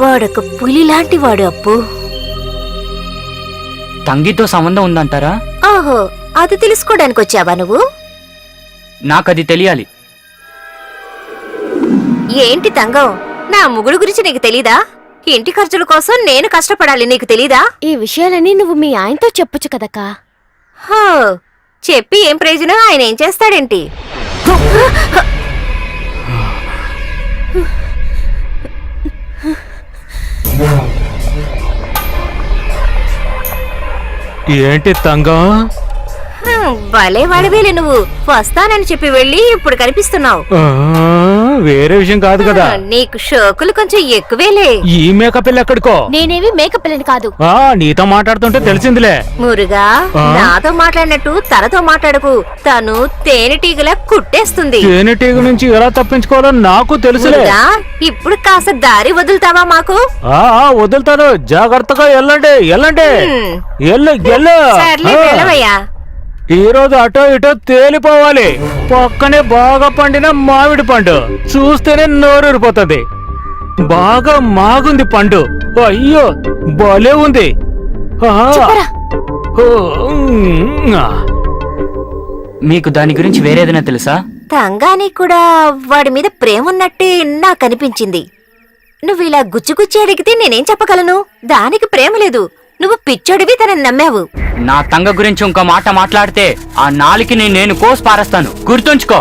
వాడొక పులి లాంటి వాడు అప్పు. తంగితో సంబంధం ఉందంటారా? ఓహో, అది తెలుసుకోవడానికి వచ్చావా నువ్వు? నాకది తెలియాలి. ఏంటి తంగం, నా ముగుడు గురించి నీకు తెలీదా? ఇంటి ఖర్చుల కోసం నేను కష్టపడాలి, నీకు తెలీదా? ఈ విషయాలన్నీ నువ్వు మీ ఆయనతో చెప్పొచ్చు కదక్కా. హో, చెప్పి ఏం ప్రయోజనం? ఆయన ఏం చేస్తాడేంటి? ఏంటి తంగం? భలే వాడివేలే నువ్వు. వస్తానని చెప్పి వెళ్ళి ఇప్పుడు కనిపిస్తున్నావు. వేరే విషయం కాదు కదా. నీకు షోకులు కొంచెం ఎక్కువేలే. ఈ మేకప్ ఎక్కడికో? నేనేవి మేకప్ పిల్లని కాదు. నీతో మాట్లాడుతుంటే తెలిసిందిలే. మురుగా, నాతో మాట్లాడినట్టు తనతో మాట్లాడకు. తను తేనెటీగలా కుట్టేస్తుంది. తేనెటీగ నుంచి ఎలా తప్పించుకోవాలో నాకు తెలుసులే. మురుగా, ఇప్పుడు కాస్త దారి వదులుతావా మాకు? వదులుతాను, జాగ్రత్తగా వెళ్ళండి. వెళ్ళండి, సర్లే, వెళ్ళవయ్యా. ఈ రోజు అటో ఇటో తేలిపోవాలి. పక్కనే బాగా పండిన మామిడి పండు చూస్తేనే నోరూరిపోతుంది. బాగా మాగుంది పండు. అయ్యో, భలే ఉంది. మీకు దాని గురించి వేరేదైనా తెలుసా? తంగానికి కూడా వాడి మీద ప్రేమ ఉన్నట్టే నాకు అనిపించింది. నువ్వు ఇలా గుచ్చిగుచ్చి అడిగితే నేనేం చెప్పగలను? దానికి ప్రేమ లేదు, నువ్వు పిచ్చోడివి, తనని నమ్మావు. నా తంగ గురించి ఇంకో మాట మాట్లాడితే ఆ నాలికని నేను కోసి పారేస్తాను, గుర్తుంచుకో.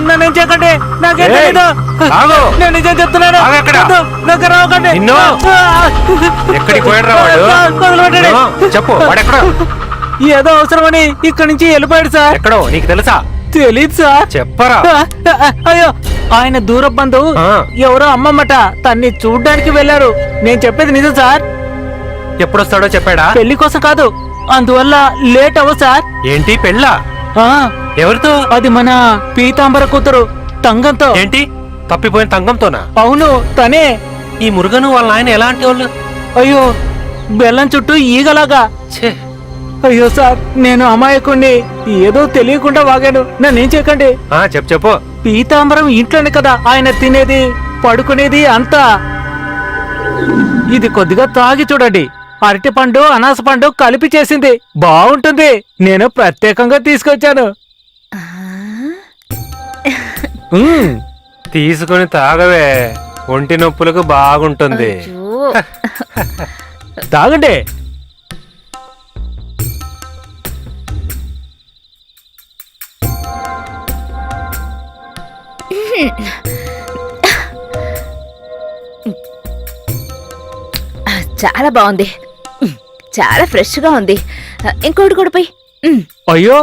నన్నేం చేయకండి, నాకేం తెలీదు. నేను నిజం చెప్తున్నాను. నాకు రావకండి. ఎక్కడికి పోయాడు వాడు? చెప్పు, వాడెక్కడ? ఏదో అవసరమని ఇక్కడి నుంచి వెళ్ళిపోయాడు సార్. ఎక్కడో నీకు తెలుసా? తెలీదు సార్. చెప్పరా? అయ్యో, ఆయన దూర బంధువు ఎవరో అమ్మమ్మట, తన్ని చూడ్డానికి వెళ్ళారు. నేను చెప్పేది నిజం సార్. ఎప్పుడొస్తాడో చెప్పాడా? పెళ్లి కోసం కాదు, అందువల్ల లేట్ అవ్వ సార్. ఏంటి పెళ్ళా? ఎవరితో? అది మన పీతాంబర కూతురు తంగంతో. ఏంటి, తప్పిపోయిన తంగంతోనా? అవును, తనే. ఈ మురుగను వాళ్ళ ఆయన ఎలాంటి వాళ్ళు? అయ్యో, బెల్లం చుట్టూ ఈగలాగా. అయ్యో సార్, నేను అమాయకుణ్ణి, ఏదో తెలియకుండా వాగాను, నన్నేం చేయకండి. చెప్పు. పీతాంబరం ఇంట్లోనే కదా ఆయన తినేది, పడుకునేది అంతా. ఇది కొద్దిగా తాగి చూడండి. అరటి పండు, అనాస పండు కలిపి చేసింది, బాగుంటుంది. నేను ప్రత్యేకంగా తీసుకొచ్చాను. తీసుకుని తాగవే, ఒంటి నొప్పులకు బాగుంటుంది. తాగండి. చాలా బాగుంది, చాలా ఫ్రెష్ గా ఉంది. ఇంకోటి కూడా పోయి. అయ్యో,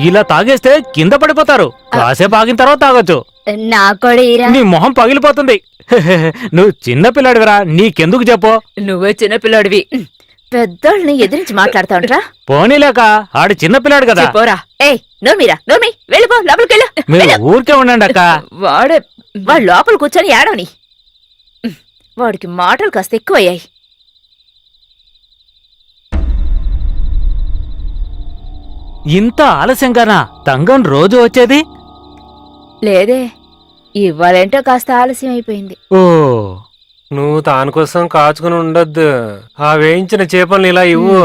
ఇలా తాగేస్తే కింద పడిపోతారు. కాసేపు ఆగిన తర్వాత తాగొచ్చు. నా కూడా ఇరా. నీ మొహం పగిలిపోతుంది. నువ్వు చిన్న పిల్లాడివిరా, నీకెందుకు చెప్పు. నువ్వే చిన్నపిల్లాడివి. పెద్దోళ్ళని ఎదిరించి మాట్లాడతాంట్రా. పోనీలేక ఆడు చిన్న పిల్లాడు కదా. పోరా. ఏయ్ నోర్మీరా, నోర్మి వెళ్ళిపో, లోపలికెళ్ళు. మీరు ఊరికే ఉండండి అక్క. వాడు లోపల కూర్చొని ఏడవని. వాడికి మాటలు కాస్త ఎక్కువయ్యాయి. ఇంత ఆలస్యంగానా తంగం రోజు వచ్చేది? లేదే, ఇవ్వాలంటే కాస్త ఆలస్యం అయిపోయింది. ఓ, నువ్వు దాని కోసం కాచుకుని ఉండొద్దు. ఆ వేయించిన చేపల్ని ఇలా ఇవ్వు.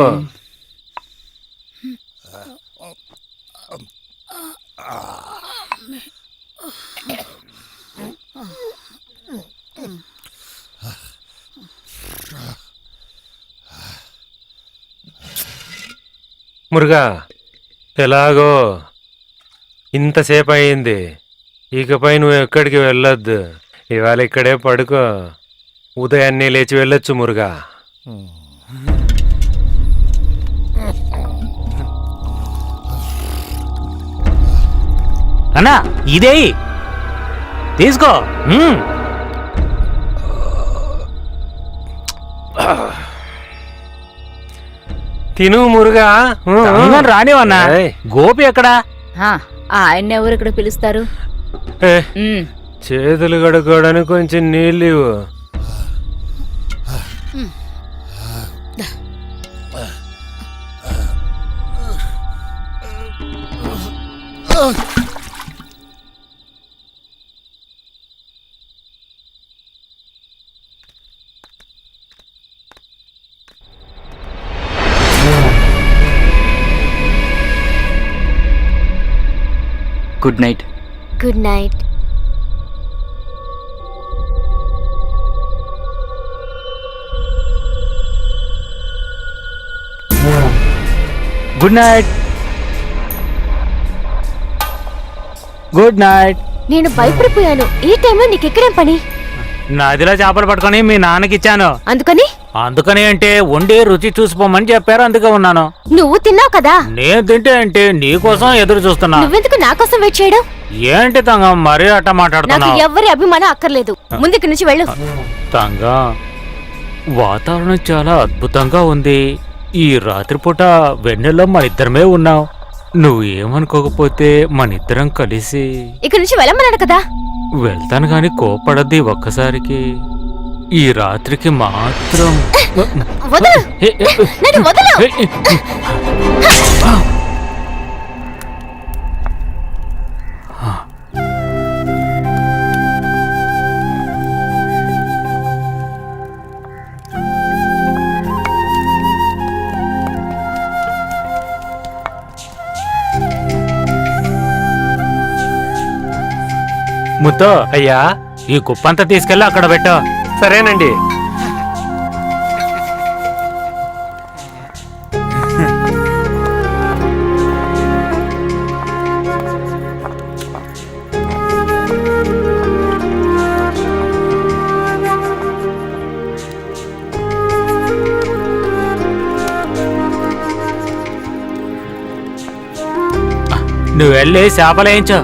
మురుగా, ఎలాగో ఇంతసేపు అయింది, ఇకపై నువ్వు ఎక్కడికి వెళ్ళొద్దు. ఇవాళ ఇక్కడే పడుకో. ఉదయాన్నే లేచి వెళ్ళొచ్చు మురుగా. అన్నా ఇదే తీసుకో. తిను మురుగా. తంగం రానివన్నా. ఏయ్. గోపి ఎక్కడా? ఆయన ఎవరు ఇక్కడ పిలుస్తారు? ఏ, ఉమ్, చేతులు కడుక్కోవడానికి కొంచెం నీళ్ళు ఇవ్వు. Good night. Good night. Good night. Good night. నేను భయపడిపోయాను. ఈ టైంలో నీకెక్కడేం పని? నదిలో చేపలు పట్టుకొని మీ నాన్నకిచ్చాను. అందుకని అందుకని అంటే వండి రుచి చూసిపోమని చెప్పారు, అందుకే ఉన్నాను. నువ్వు తిన్నావు కదా. నేను తింటే అంటే నీకోసం ఎదురు చూస్తున్నా. నువ్వెందుకు నా కోసం వెయిట్ చేయడం? ఏంటి తంగం మరీ అట్ట నాకు మాట్లాడుతున్నావు? ఎవ్వరి అభిమానం అక్కర్లేదు. ముందుకి నుంచి వెళ్ళు. తంగం, వాతావరణం చాలా అద్భుతంగా ఉంది. ఈ రాత్రిపూట వెన్నెల్లో మన ఇద్దరమే ఉన్నాం. నువ్వు ఏమనుకోకపోతే మన ఇద్దరం కలిసి ఇక్కడి నుంచి వెళ్ళమన్నాడు కదా. వెళ్తాను గాని కోపడద్ది ఒక్కసారికి. ఈ రాత్రికి మాత్రం వదలు, నన్ను వదలు. ముత్తో, అయ్యా, ఈ కుప్పంతా తీసుకెళ్ళి అక్కడ పెట్టు. సరేనండి. నువ్వు వెళ్ళి చేపలేయించు.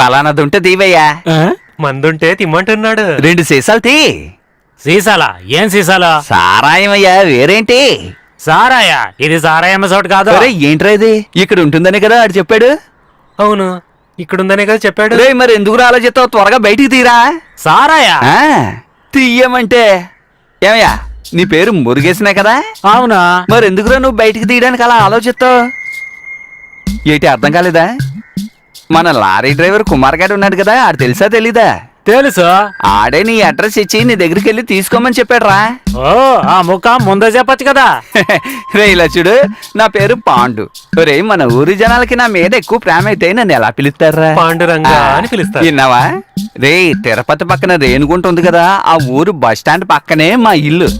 పలానాది ఉంటే దీవయ్యా. మందుంటే తిమ్మంటున్నాడు. 2 సీసాలు తీ. సీసాలా? ఏం సీసాలా? సారాయమయ్యా, వేరేంటి? సారాయా? ఇది సారాయమ్మ చోటు కాదు. అరే ఏంట్రా ఇది? ఇక్కడ ఉంటుందనే కదా ఆడు చెప్పాడు. అవును, ఇక్కడుందనే కదా చెప్పాడు. రే మరి ఎందుకు ఆలోచిస్తావు? త్వరగా బయటికి తీరా. సారాయా? ఆ, తీయమంటే. ఏమయ్యా, నీ పేరు మురుగేసినా కదా? అవునా? మరి ఎందుకురా నువ్వు బయటికి తీయడానికి అలా ఆలోచిస్తావు? ఏంటి అర్థం కాలేదా? మన లారీ డ్రైవర్ కుమార్ గారు ఉన్నాడు కదా, ఆడు తెలుసా తెలీదా? తెలుసు. ఆడే నీ అడ్రస్ ఇచ్చి నీ దగ్గరికి వెళ్ళి తీసుకోమని చెప్పాడురా. ఓ, ఆ ముఖ ముందే చెప్పొచ్చు కదా. రే ఇలా చూడు, నా పేరు పాండు. రే మన ఊరి జనాలకి నా మీద ఎక్కువ ప్రేమ అయితే నన్ను ఎలా పిలుస్తారా? పాండురంగ అని పిలుస్తారు. విన్నావా? రే తిరుపతి పక్కన రేణుగుంట ఉంది కదా, ఆ ఊరు బస్ స్టాండ్ పక్కనే మా ఇల్లు.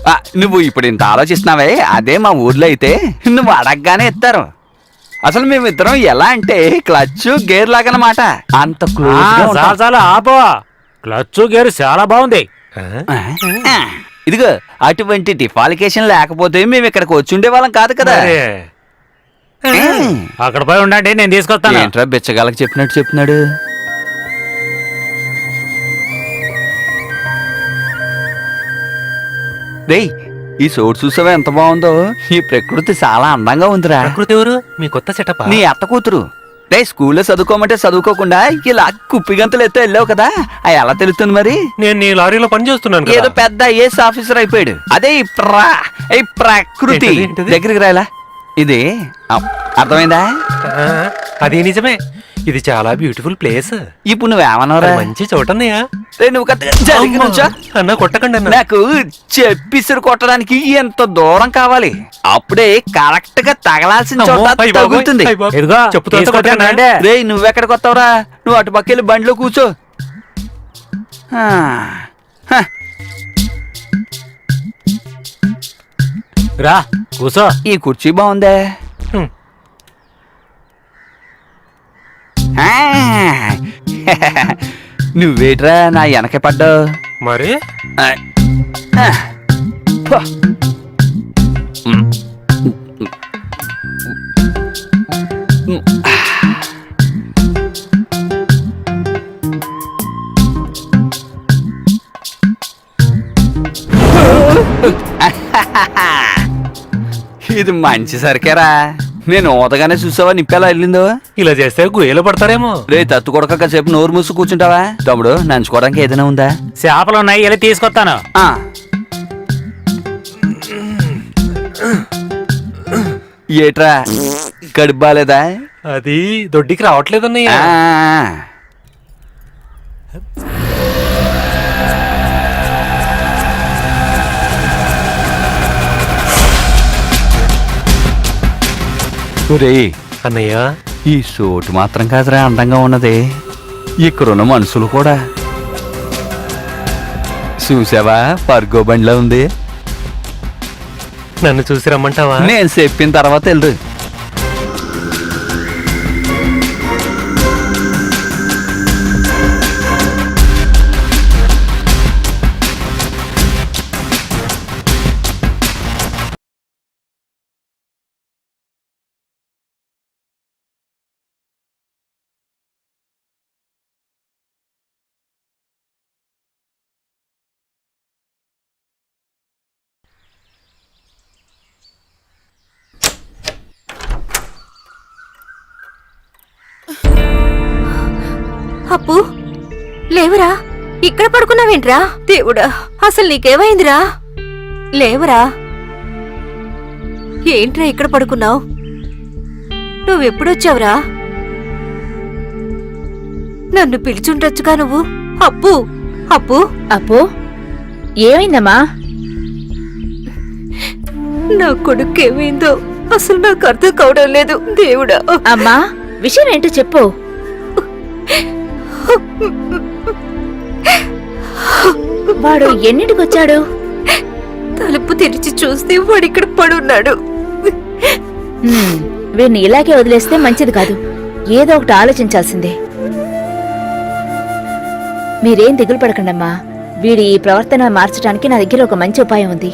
నువ్వు ఇప్పుడు ఇంత ఆలోచిస్తున్నావే, అదే మా ఊర్లో అయితే నువ్వు అడగగానే ఇస్తారు. అసలు మేమిద్దరం ఎలా అంటే క్లచ్ గేర్ లాగనమాట. అంత క్లోజ్ గా ఉంటాం. చాలా చాలా ఆపో. క్లచ్ గేరు చాలా బాగుంది. ఇదిగో అటువంటి డిఫాలికేషన్ లేకపోతే మేము ఇక్కడికి వచ్చి ఉండే వాళ్ళం కాదు కదా. మరే. అక్కడ పోయి ఉండండి, నేను తీసుకొస్తాను. ఏంట్రా బిచ్చగాళ్ళకి చెప్పినట్టు చెప్తున్నాడు. రేయ్ ఈ చోటు చూసావా ఎంత బాగుందో? ఈ ప్రకృతి చాలా అందంగా ఉందిరా. ప్రకృతి ఎవరు? మీ కొత్త సెటప్. నీ అత్త కూతురు. రే స్కూల్లో చదువుకోమంటే చదువుకోకుండా ఇలా కుప్పిగంతలు ఎత్తే వెళ్ళావు కదా, అది ఎలా తెలుస్తుంది మరి? నేను నీ లారీలో పని చేస్తున్నాను ఏదో కదా. పెద్ద ఐఏఎస్ ఆఫీసర్ అయిపోయాడు. అదే ఈ ప్రకృతి. ఏంటది? దగ్గరికి రాయలా ఇది అర్థమైందా? ఆ, అది నిజమే. ఇది చాలా బ్యూటిఫుల్ ప్లేస్. ఇప్పుడు నువ్వేమన్నావురా? మంచి చోటన్నయ్యా. రే నువ్వు జరిగి నుంచో. అన్న కొట్టకండి అన్న. నాకు చెప్పిసురు కొట్టడానికి ఎంత దూరం కావాలి? అప్పుడే కరెక్ట్ గా తగలాల్సిన చోట అయ్య బాబోయ్, తగులుతుంది. అయ్య బాబోయ్. ఇదిగో చెప్పుతో తీసుకొచ్చాను, కొట్టకండి. రండి. రే నువ్వెక్కడికి వస్తావురా? నువ్వు అటు పక్కెళ్ళి బండిలో కూర్చో. ఆ, హ, రా కూసో. ఈ కుర్చీ బాగుందే. హ్మ్. ఆ, నువ్వేట్రా నా వెనక పడ్డావు? మరి ఇది మంచి సరికేరా. నేను ఊతగానే చూసావా నిప్పెలా వెళ్ళిందో? ఇలా చేస్తే గుయ్యలు పడతారేమో. రే తత్తు కొడక కాసేపు నోరు మూసి కూర్చుంటావా? తమ్ముడు నంచుకోవడానికి ఏదైనా ఉందా? చేపలు ఉన్నాయి, వెళ్ళి తీసుకొస్తాను. ఆ. ఏట్రా కడుపు బాలేదా? అది దొడ్డికి రావట్లేదన్నయ్య. ఆ. ఒరేయ్, అన్నయ్య ఈ సోటు మాత్రం కాదురా అందంగా ఉన్నది, ఇక్కడున్న మనుషులు కూడా. చూసావా పర్గో బండిలో ఉంది. నన్ను చూసి రమ్మంటావా? నేను చెప్పిన తర్వాత వెళ్ళు. అప్పు లేవరా? ఇక్కడ పడుకున్నావేంట్రా? దేవుడా, అసలు నీకేమైందిరా? లేవరా? ఏంట్రా ఇక్కడ పడుకున్నావు? నువ్వెప్పుడొచ్చావురా? నన్ను పిలిచుండొచ్చుగా నువ్వు. అప్పు అప్పు అప్పు ఏమైందమ్మా? నా కొడుకేమైందో అసలు నాకు అర్థం కావడం లేదు. దేవుడా, అమ్మా విషయం ఏంటో చెప్పు. వాడు ఎన్నింటికొచ్చాడు? తలుపు తెరిచి చూస్తే వాడిక్కడ పడున్నాడు. వీడిని ఇలాగే వదిలేస్తే మంచిది కాదు. ఏదో ఒకటి ఆలోచించాల్సిందే. మీరేం దిగులు పడకండమ్మా. వీడి ఈ ప్రవర్తన మార్చడానికి నా దగ్గర ఒక మంచి ఉపాయం ఉంది.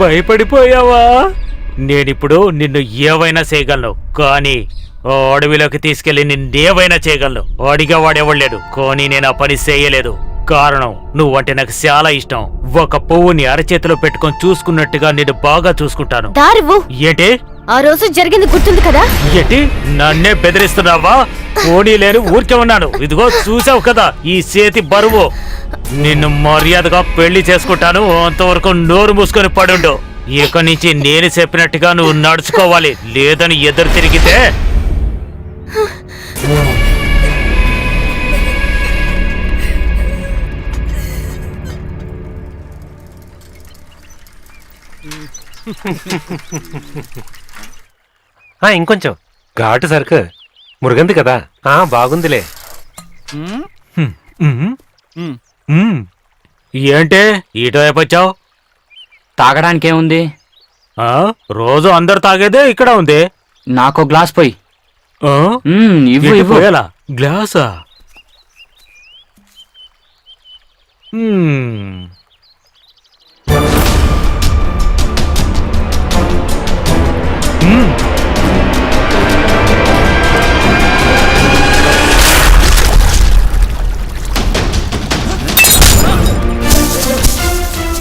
భయపడిపోయావా? నేనిప్పుడు నిన్ను ఏవైనా చేయగలను, కానీ ఓ అడవిలోకి తీసుకెళ్లి నిన్నేవైనా చేయగలను. అడిగేవాడెవడలేడు, కానీ నేను ఆ పని చేయలేదు. కారణం, నువ్వంటే నాకు చాలా ఇష్టం. ఒక పువ్వుని అరచేతిలో పెట్టుకొని చూసుకున్నట్టుగా నేను బాగా చూసుకుంటాను. దారివ్వు. ఏంటి ఆ రోజు జరిగింది గుర్తుంది కదా? ఏంటి నన్నే బెదిరిస్తున్నావా? పోనీ లేని ఊరికే ఉన్నాను. ఇదిగో చూసావు కదా ఈ చేతి బరువు. నిన్ను మర్యాదగా పెళ్లి చేసుకుంటాను. అంతవరకు నోరు మూసుకొని పడుండు. ఇక నుంచి నేను చెప్పినట్టుగా నువ్వు నడుచుకోవాలి. లేదని ఎదురు తిరిగితే ఇంకొంచెం ఘాటు సరుకు. మురుగంది కదా, బాగుందిలే. ఏంటే ఇటువైపు వచ్చావు? తాగడానికేముంది? రోజు అందరు తాగేదే ఇక్కడ ఉంది. నాకో గ్లాస్ పోయి. ఇవ్వు ఇవ్వు. ఎలా గ్లాసా?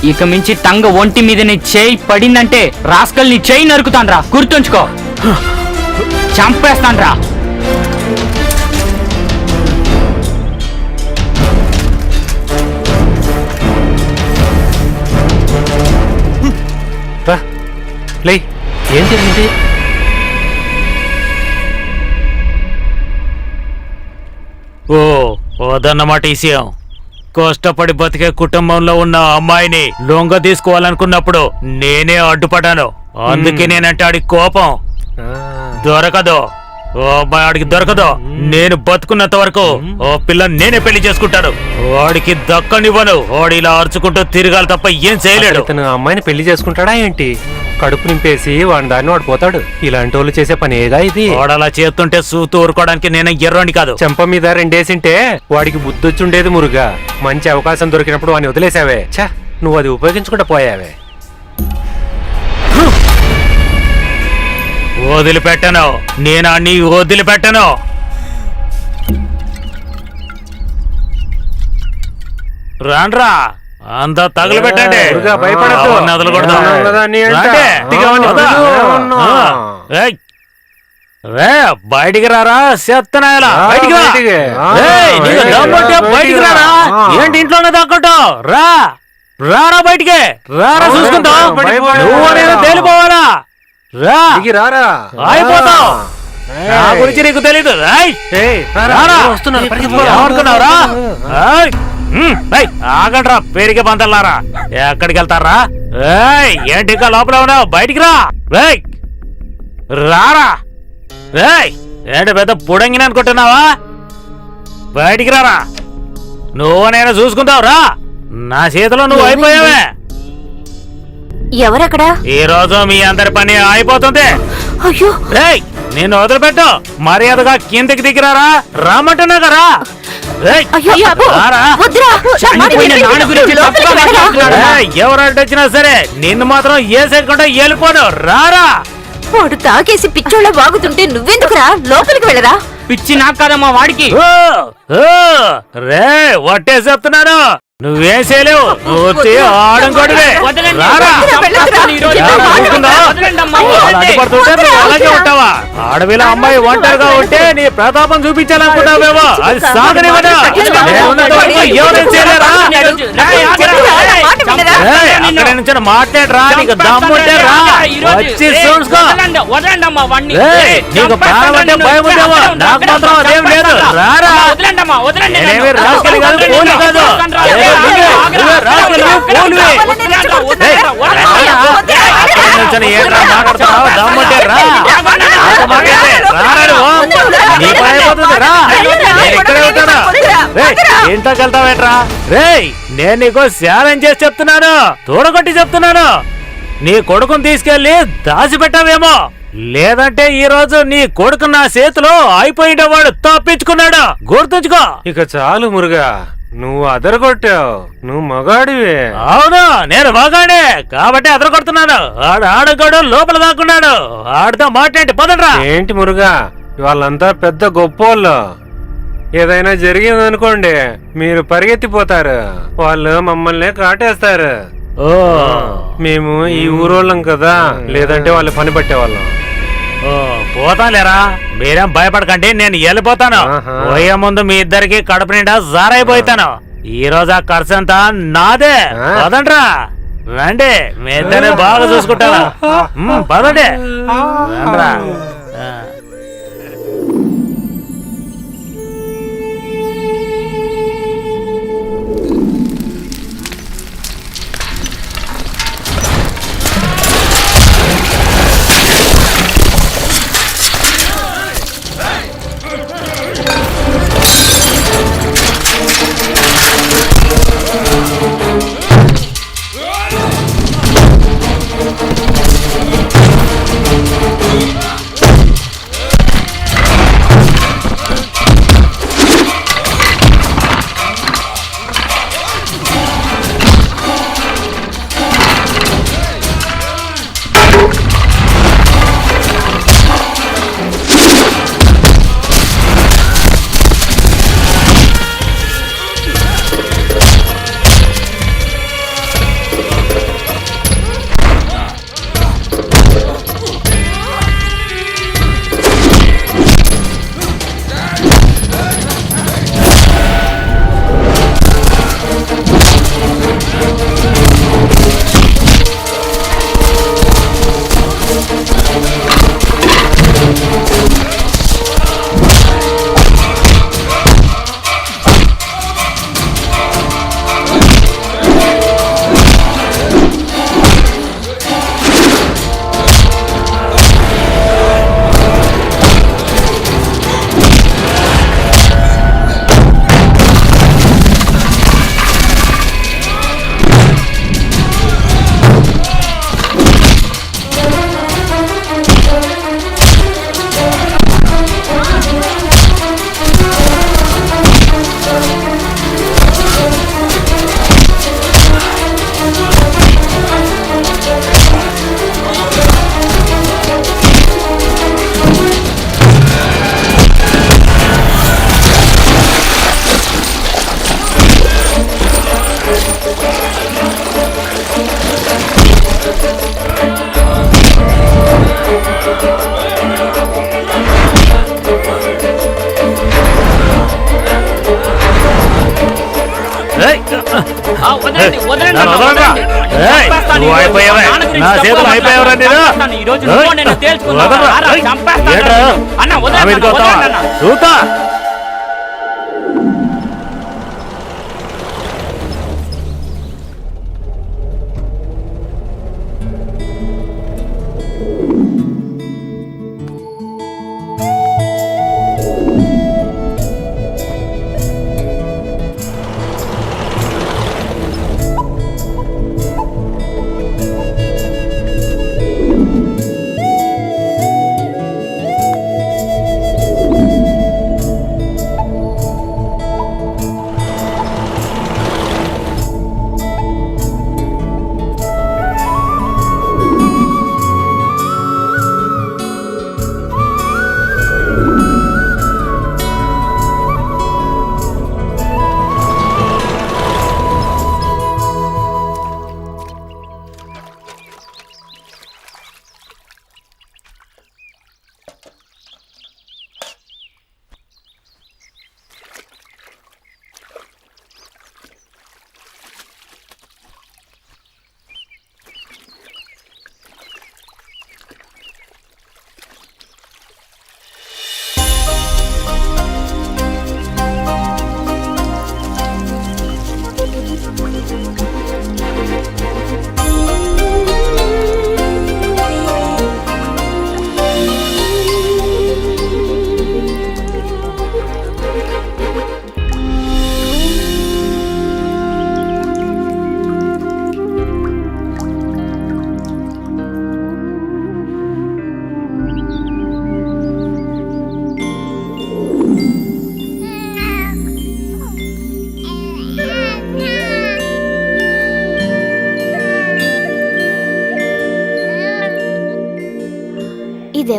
ఇక మించి తంగ ఒంటి మీద నీ చేయి పడిందంటే రాస్కల్ నీ చేయి నరుకుతాన్రా. గుర్తుంచుకో, చంపేస్తాన్రా. లే, ఏం జరిగింది? అదన్నమాట విషయం. కష్టపడి బతికే కుటుంబంలో ఉన్న అమ్మాయిని లొంగ తీసుకోవాలనుకున్నప్పుడు నేనే అడ్డుపడ్డాను. అందుకే నేనంటే ఆడికి కోపం. దొరకదు, ఓ అమ్మాయి ఆడికి దొరకదు. నేను బతుకున్నంత వరకు ఓ పిల్ల నేనే పెళ్లి చేసుకుంటాను. వాడికి దక్కనివ్వను. వాడు ఇలా అరుచుకుంటూ తిరగాలి తప్ప ఏం చేయలేడు. తన అమ్మాయిని పెళ్లి చేసుకుంటాడా ఏంటి? కడుపు నింపేసి వాడి దాన్ని వాడు పోతాడు. ఇలాంటి వాళ్ళు చేసే పనేగా ఇది? వాడు అలా చేస్తుంటే సూతూ ఊరుకోవడానికి నేను ఎర్రోని కాదు. చెంప మీద రెండేసింటే వాడికి బుద్ధొచ్చుండేది మురుగా. మంచి అవకాశం దొరికినప్పుడు వాడిని వదిలేసావే. ఛా, నువ్వు అది ఉపయోగించకుండా పోయావే. వదిలిపెట్టను, నేను అన్ని వదిలిపెట్టను. రాండ్రా, అంతా తగులు పెట్టండి. భయపడద్దు. బయటికి రారా చెత్తనాయలా, బయటికి రా. నీకు దమ్ముంటే బయటికి రారా. ఏంటి ఇంట్లోనే దాక్కుంటావు? రారా బయటికి రారా, చూసుకుంటావు. నువ్వు అనేది తేలిపోవాలా? రారా, అయిపోతావు. నా గురించి నీకు తెలీదు. ఏమనుకున్నావురా? ఆగండ్రా పేరుకి పందల్లారా. ఎక్కడికి వెళ్తారా? ఏంటి ఇంకా లోపల ఉన్నావు? బయటికి రా. రారా. ఏంటి పెద్ద పుడంగిని అనుకుంటున్నావా? బయటికి రారా. నువ్వు నేను చూసుకుంటావు. రా, నా చేతిలో నువ్వు అయిపోయావే. ఎవరక్కడ? ఈ రోజు మీ అందరి పని అయిపోతుంది. అయ్యో, నేను వదిలిపెట్టు. మర్యాదగా కిందకి దిగిరారా. రామంటున్నా కదా. ఎవరంటే వచ్చినా సరే నిన్ను మాత్రం ఏ చేయకుండా వెళ్ళిపోను. రారా. వాడు తాగేసి పిచ్చోళ్ళ వాగుతుంటే నువ్వెందుకురా? లోపలికి వెళ్ళరా. పిచ్చి నాకు కాదమ్మా, వాడికి. రే వట్టే చెప్తున్నాను, నువ్వేం చేయలేవు. నువ్వు ఆడంకోడివే. అలాగే ఉంటావా? అడవిలో అమ్మాయి ఒంటరిగా ఉంటే నీ ప్రతాపం చూపించాలనుకుంటావేమో. అది సాగనివ్వదా. ఎవరైనా చేయలేరా? అక్కడి నుంచి మాట్లాడరా. నీకు దమ్ముంటే రా, వచ్చి చూసుకో. నీకు ప్రాణం అంటే భయం ఉందేమో, నాకు మాత్రం అదేం లేదు. రారా. నేనేమి రాసుకెళ్ళి కాదు, పోలీ కాదు. ఇంట్లోకెళ్తావేట్రా? రే, నేను నీకు ఛాలెంజ్ చేసి చెప్తున్నాను, తోడగొట్టి చెప్తున్నాను. నీ కొడుకుని తీసుకెళ్లి దాచిపెట్టావేమో, లేదంటే ఈ రోజు నీ కొడుకు నా చేతిలో అయిపోయిన వాడు తప్పించుకున్నాడు. గుర్తుంచుకో. ఇక చాలు మురుగా, నువ్వు అదరగొట్టావు, నువ్వు మగాడివే. అవును, నేను బాగానే కాబట్టి అదర కొడుతున్నాను. ఆడగడు లోపల దాక్కున్నాడు. ఆడితో మాట్లాడి పదండ్రా. ఏంటి మురుగా, వాళ్ళంతా పెద్ద గొప్పోళ్ళు. ఏదైనా జరిగిందనుకోండి మీరు పరిగెత్తిపోతారు, వాళ్ళు మమ్మల్ని కాటేస్తారు. ఓ మేము ఈ ఊరోళ్ళం కదా, లేదంటే వాళ్ళు పని పట్టేవాళ్ళం. ఓ పోతాలేరా, మీరేం భయపడకండి, నేను వెళ్ళిపోతాను. ఆహా. పోయే ముందు మీ ఇద్దరికి కడుపు నిండా జారైపోతాను. ఈ రోజు ఆ ఖర్చు అంతా నాదే. ఆ? పదండ్రా, రండి, మీ ఇద్దరిని బాగా చూసుకుంటాను. పదండి, రండ్రా. ఆ.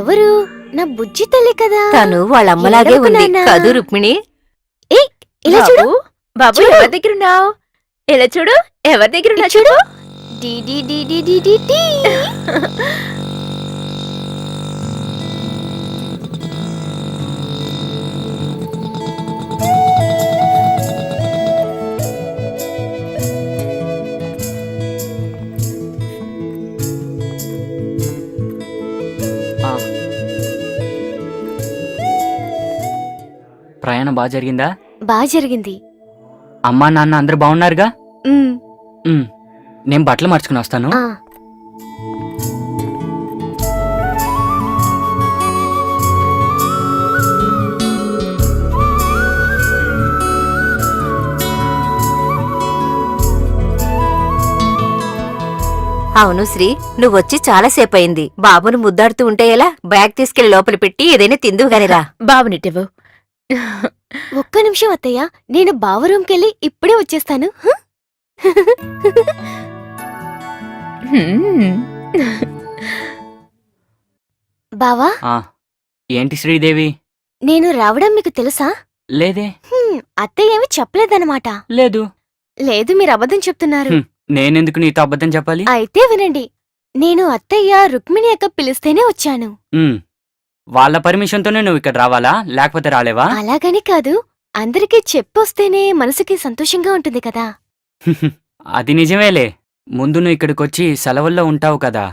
ఎవరు? నా బుజ్జి తల్లి కదా. తను వాళ్ళ అమ్మలాగే ఏడవకు ఉంది నాన్నా. కదూ రుక్మిణి. ఏయ్, ఇలా చూడు. బాబు చూడు. ఎవరి దగ్గరున్నావు? ఇలా చూడు, ఎవరి దగ్గరున్నా చూడు. చూడు. డి డి డి డి డి డి డి. ఆ. ప్రయాణం బాగా జరిగిందా? బాగా జరిగింది. అమ్మా నాన్న అందరూ బాగున్నారుగా? ఉమ్, ఉమ్, నేను బట్టలు మార్చుకుని వస్తాను. ఆ. అవును శ్రీ, నువ్వొచ్చి చాలాసేపు అయింది. బాబును ముద్దాడుతూ ఉంటే ఎలా? బ్యాగ్ తీసుకెళ్లి లోపల పెట్టి ఏదైనా తిందువు గానిరా. బాబునిటివ్వు. ఒక్క నిమిషం అత్తయ్య, నేను బావ రూమ్కెళ్ళి ఇప్పుడే వచ్చేస్తాను. హ? హ్మ్. బావా, ఆ, ఏంటి శ్రీదేవి? నేను రావడం మీకు తెలుసా? లేదే. అత్తయ్య ఏమి చెప్పలేదన్నమాట. లేదు. లేదు, మీరు అబద్ధం చెప్తున్నారు. హ్మ్. నేనెందుకు నీతో అబద్ధం చెప్పాలి? అయితే వినండి, నేను అత్తయ్య రుక్మిణి అక్క పిలిస్తేనే వచ్చాను. ఉమ్, వాళ్ళ పర్మిషన్తోనే నువ్వు ఇక్కడ రావాలా, లేకపోతే రాలేవా? అలాగని కాదు, అందరికీ చెప్పొస్తేనే మనసుకి సంతోషంగా ఉంటుంది కదా. అది నిజమేలే. ముందు నువ్వు ఇక్కడికొచ్చి సెలవుల్లో ఉంటావు కదా.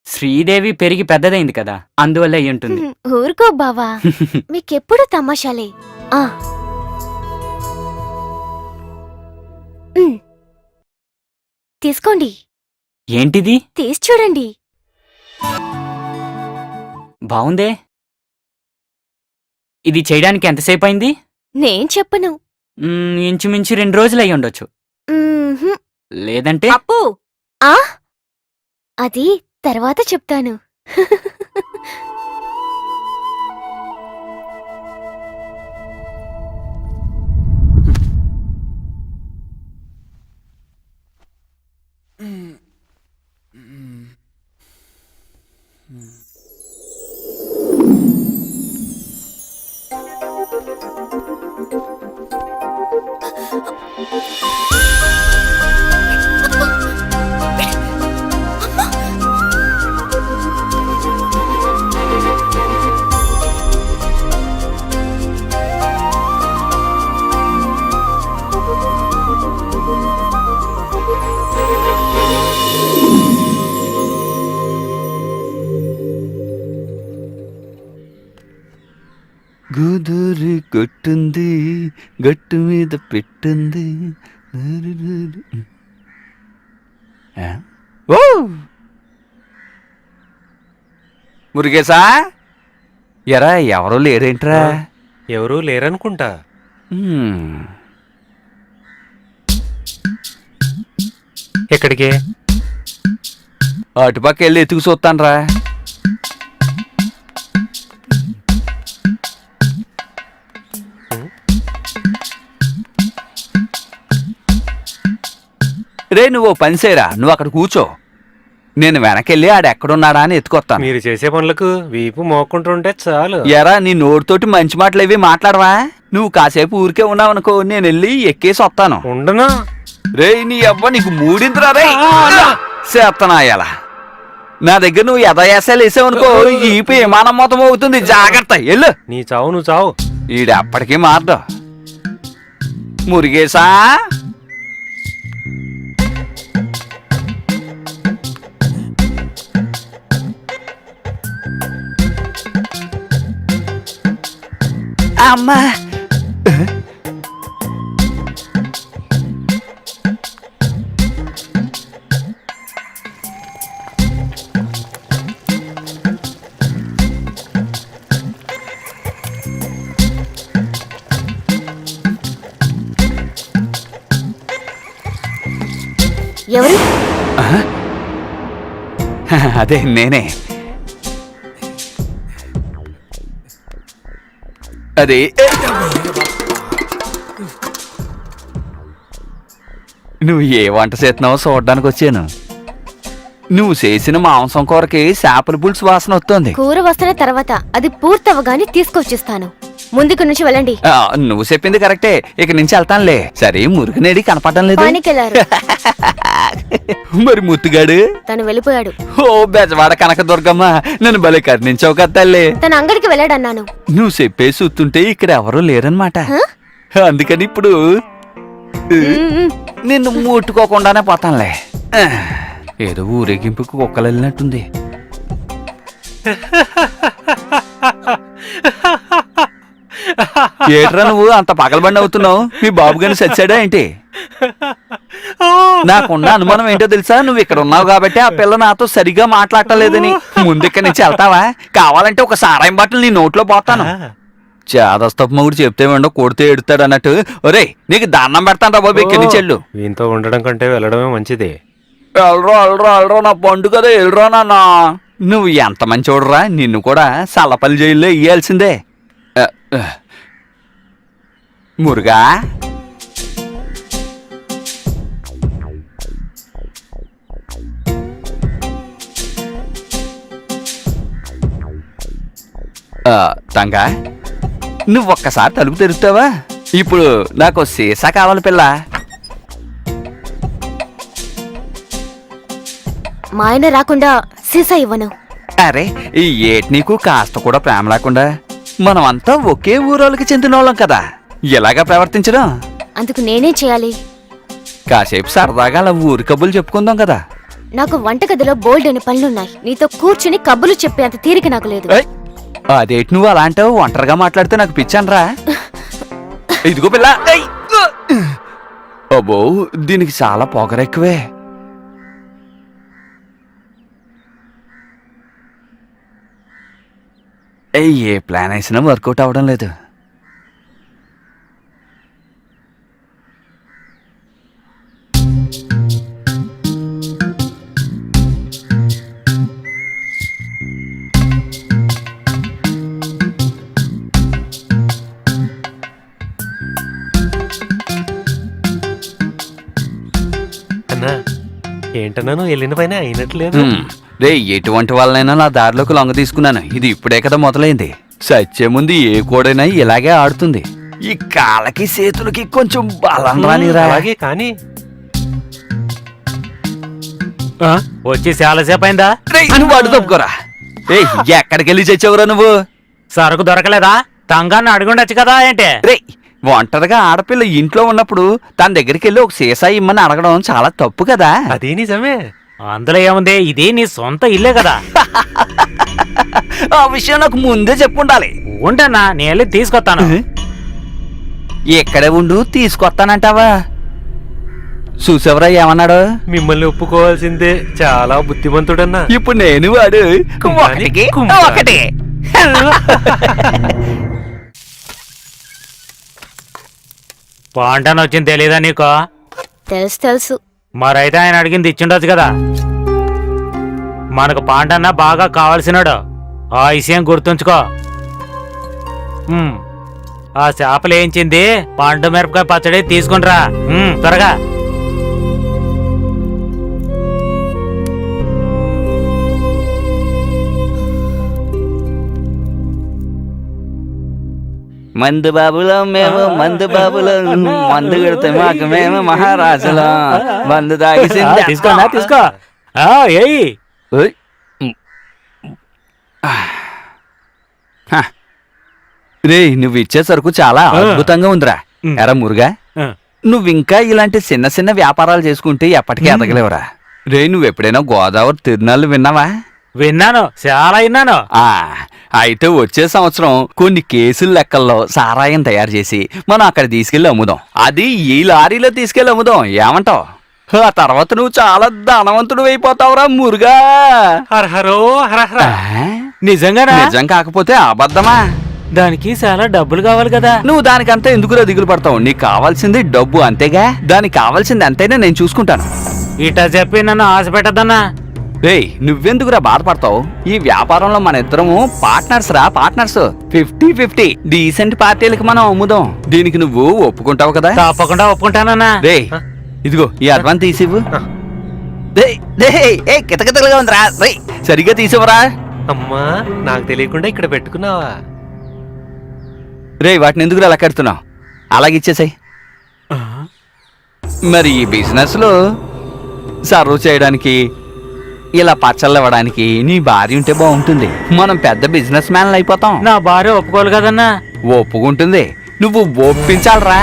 శ్రీదేవి పెరిగి పెద్దదైంది కదా, అందువల్ల అయి ఉంటుంది. ఊరుకో బావా, మీకెప్పుడు తమాషాలే. ఆ. ఉమ్. తీసుకోండి, ఏంటిది? తీసి చూడండి. బావుందే. ఇది చేయడానికి ఎంతసేపు అయింది? నేను చెప్పను. ఇంచుమించు 2 రోజులు అయి ఉండొచ్చు. మ్మ్హ్మ్. లేదంటే అప్పు, ఆ అది తర్వాత చెప్తాను. గుదురు కొట్టుంది, గట్టు మీద పెట్టింది. ఆ? ఓ! మురుగేశా, ఎరా ఎవరో లేరేంట్రా? ఎవరూ లేరనుకుంటా. హ్మ్. ఎక్కడికి? అటుపక్క వెళ్ళి ఎత్తుకు చూస్తాన్రా. రే, నువ్వు ఓ పని చేయరా, నువ్వు అక్కడ కూర్చో. నేను వెనకెళ్ళి ఆడెక్కడున్నాడా అని ఎత్తుకొస్తాను. మీరు చేసే పనులకు వీపు మోక్కుంటుంటే చాలు. ఎరా, నీ నోటితోటి మంచి మాటలు ఏవి మాట్లాడవా? నువ్వు కాసేపు ఊరికే ఉన్నావనుకో, నేను వెళ్ళి ఎక్కేసి వస్తాను. ఉండను. రే, నీ అవ్వ నీకు మూడిందిరా రే. చేత్తనాయాల నా దగ్గర నువ్వు యథయాసాలు వేసావనుకో, ఈపు విమానం మొత్తం అవుతుంది. జాగ్రత్త, ఎల్లు. నీ చావు నువ్వు చావు. ఈడు అప్పటికీ మారడు. మురిగేశా, అమ్మా, ఎవరు? అదే నేనే. అదే నువ్వు ఏ వంట చేస్తున్నావో చూడడానికి వచ్చాను. నువ్వు చేసిన మాంసం కూరకి చేపల పులుసు వాసన వస్తుంది. కూర వస్తున్న తర్వాత అది పూర్తవగానే తీసుకొచ్చిస్తాను. ముందుకు నుంచి వెళ్ళండి. నువ్వు చెప్పింది కరెక్టే, ఇక నుంచి వెళ్తానులే. సరే మురుగునేడి కనపడడం లేదు. పనికెళ్లారు. మరి ముత్తుగాడు తను వెళ్ళిపోయాడు. ఓ బెజవాడ కనక దుర్గమ్మ, నన్ను భలే కర్ణించావు కదా తల్లి. తన అంగడికి వెళ్ళాడన్నాను. నువ్వు చెప్పేసి చూస్తుంటే ఇక్కడ ఎవరూ లేరన్నమాట. అందుకని ఇప్పుడు నిన్ను ముట్టుకోకుండానే పోతానులే. ఏదో ఊరేగింపుకు కుక్కలు వెళ్ళినట్టుంది. ఏట్రా నువ్వు అంత పగలబండి అవుతున్నావు? మీ బాబు గారిని చచ్చాడా ఏంటి? నాకున్న అనుమానం ఏంటో తెలుసా, నువ్వు ఇక్కడ ఉన్నావు కాబట్టి ఆ పిల్ల నాతో సరిగా మాట్లాడలేదని. ముందు ఇక్కడి నుంచి వెళ్తావా? కావాలంటే ఒక సారాయం బాటిల్ నీ నోట్లో పోతాను. చేదస్తపు మొగుడు చెప్తే వెండో కొడితే ఎడుతాడు అన్నట్టు. ఒరే నీకు దాన్నం పెడతాను రా బాబు, ఇక్కడి నుంచి వెళ్ళు. వీంతో ఉండడం కంటే వెళ్ళడమే మంచిది. వెళ్ళరా నా పండు కదా, వెళ్ళరా నాన్న. నువ్వు ఎంత మంచోడురా, నిన్ను కూడా సల్లపల్లి జైల్లో ఇయ్యాల్సిందే. మురుగా తంగా, నువ్వు ఒక్కసారి తలుపు తెరుస్తావా? ఇప్పుడు నాకు సీసా కావాలి పిల్ల. మా ఆయన రాకుండా సీసా ఇవ్వను. అరే ఈ ఏటి నీకు కాస్త కూడా ప్రేమ లేకుండా? మనమంతా ఒకే ఊరోళ్ళకి చెందిన వాళ్ళం కదా, ఎలాగా ప్రవర్తించడం? అందుకు నేనేం చేయాలి? కాసేపు సరదాగా అలా ఊరి కబుర్లు చెప్పుకుందాం కదా. నాకు వంటగదిలో బోల్డ్ అని పనులున్నాయి. నీతో కూర్చుని కబుర్లు చెప్పే అంత తీరిక నాకు లేదు. అదేటి నువ్వు అలా అంటావు? ఒంటరిగా మాట్లాడితే నాకు పిచ్చానరా. ఇదిగో పిల్ల. అబ్బో దీనికి చాలా పొగరెక్కువే. ఏ ప్లాన్ వేసినా వర్కౌట్ అవడం లేదు. అన్నా ఏంటన్నా నువ్వు వెళ్ళిన పైన అయినట్లేదు. రే ఎటువంటి వాళ్ళనైనా నా దారిలోకి లొంగ తీసుకున్నాను. ఇది ఇప్పుడే కదా మొదలైంది. సచ్చే ముందు ఏ కోడైనా ఇలాగే ఆడుతుంది. ఈ కాళ్ళకి చేతులకి కొంచెం బలం రానిరా. అలాగే కానీ వచ్చి చాలాసేపు అయిందా? నువ్వు అడు తప్పుకోరా. ఎక్కడికి వెళ్ళి చచ్చావురా నువ్వు? సరుకు దొరకలేదా? తంగాన్ని అడుగుండొచ్చు కదా ఏంటి? రే ఒంటరిగా ఆడపిల్ల ఇంట్లో ఉన్నప్పుడు తన దగ్గరికి వెళ్ళి ఒక సీసా ఇమ్మని అడగడం చాలా తప్పు కదా. అదే నిజమే. అందులో ఏముంది, ఇది నీ సొంత ఇల్లే కదా. ఆ విషయం నాకు ముందే చెప్పుండాలి. ఉంటన్నా నేను వెళ్ళి తీసుకొస్తాను. ఎక్కడే ఉండు, తీసుకొస్తానంటావా? చూసేవరా ఏమన్నాడు? మిమ్మల్ని ఒప్పుకోవాల్సిందే, చాలా బుద్ధిమంతుడన్నా. ఇప్పుడు నేను వాడు కుంభాని, ఒకటికి కుంభాని. ఒకటి. పాంటాను వచ్చింది తెలీదా నీకు? తెలుసు. మరైతే ఆయన అడిగింది ఇచ్చిండొచ్చు కదా. మనకు పాండన్న బాగా కావలసినాడు, ఆ విషయం గుర్తుంచుకో. ఆ చేపలు వేయించింది పండు మిరపకాయ పచ్చడి తీసుకుంట్రా త్వరగా. మందు బాబులో మేము మందు బాబులో మందు కడితే మాకు మేము మహారాజులో మందు తాగిసింది. తీసుకోనా తీసుకో. ఏయ్ రే నువ్వు ఇచ్చే సరుకు చాలా అద్భుతంగా ఉందిరా. ఎరా మురుగా, నువ్వింకా ఇలాంటి చిన్న చిన్న వ్యాపారాలు చేసుకుంటే ఎప్పటికీ ఎదగలేవురా. రే నువ్వెప్పుడైనా గోదావరి తిరునాళ్ళు విన్నావా? విన్నాను, చాలా విన్నాను. అయితే వచ్చే సంవత్సరం కొన్ని కేసుల లెక్కల్లో సారాయం తయారు చేసి మనం అక్కడ తీసుకెళ్లి అమ్ముదాం. అది ఈ లారీలో తీసుకెళ్లి అమ్ముదాం, ఏమంటావు? ఆ తర్వాత నువ్వు చాలా ధనవంతుడు అయిపోతావురా మురుగా. హరహరో హరహర. నిజంగానా? నిజం కాకపోతే అబద్ధమా? దానికి చాలా డబ్బులు కావాలి కదా. నువ్వు దానికంతా ఎందుకురా దిగులు పడతావు? నీకు కావాల్సింది డబ్బు అంతేగా. దానికి కావాల్సింది అంతైనా నేను చూసుకుంటాను. ఇటా చెప్పి నన్ను ఆశ పెట్టద్దన్నా. రేయ్ నువ్వెందుకురా బాధపడతావు? ఈ వ్యాపారంలో మన ఇద్దరము పార్ట్నర్స్ రా, పార్ట్నర్స్. 50-50 డీసెంట్ పార్టీలకు మనం అమ్ముదాం. దీనికి నువ్వు ఒప్పుకుంటావు కదా? తప్పకుండా ఒప్పుకుంటానన్నా. రేయ్ ఇదిగో ఈ అడ్వాన్స్ తీసివ్వు. కితకితలుగా ఉందిరా రేయ్ సరిగ్గా తీసేవరా. అమ్మా నాకు తెలియకుండా ఇక్కడ పెట్టుకున్నావా? రేయ్ వాటిని ఎందుకు అలా కడుతున్నావు? అలాగే ఇచ్చేసాయి. మరి ఈ బిజినెస్ లో సర్వ్ చేయడానికి ఇలా పచ్చళ్ళు ఇవ్వడానికి నీ భార్య ఉంటే బాగుంటుంది. మనం పెద్ద బిజినెస్ మ్యాన్లు అయిపోతాం. నా భార్య ఒప్పుకోవాలి కదన్నా. ఒప్పుకుంటుంది, నువ్వు ఒప్పించాలరా.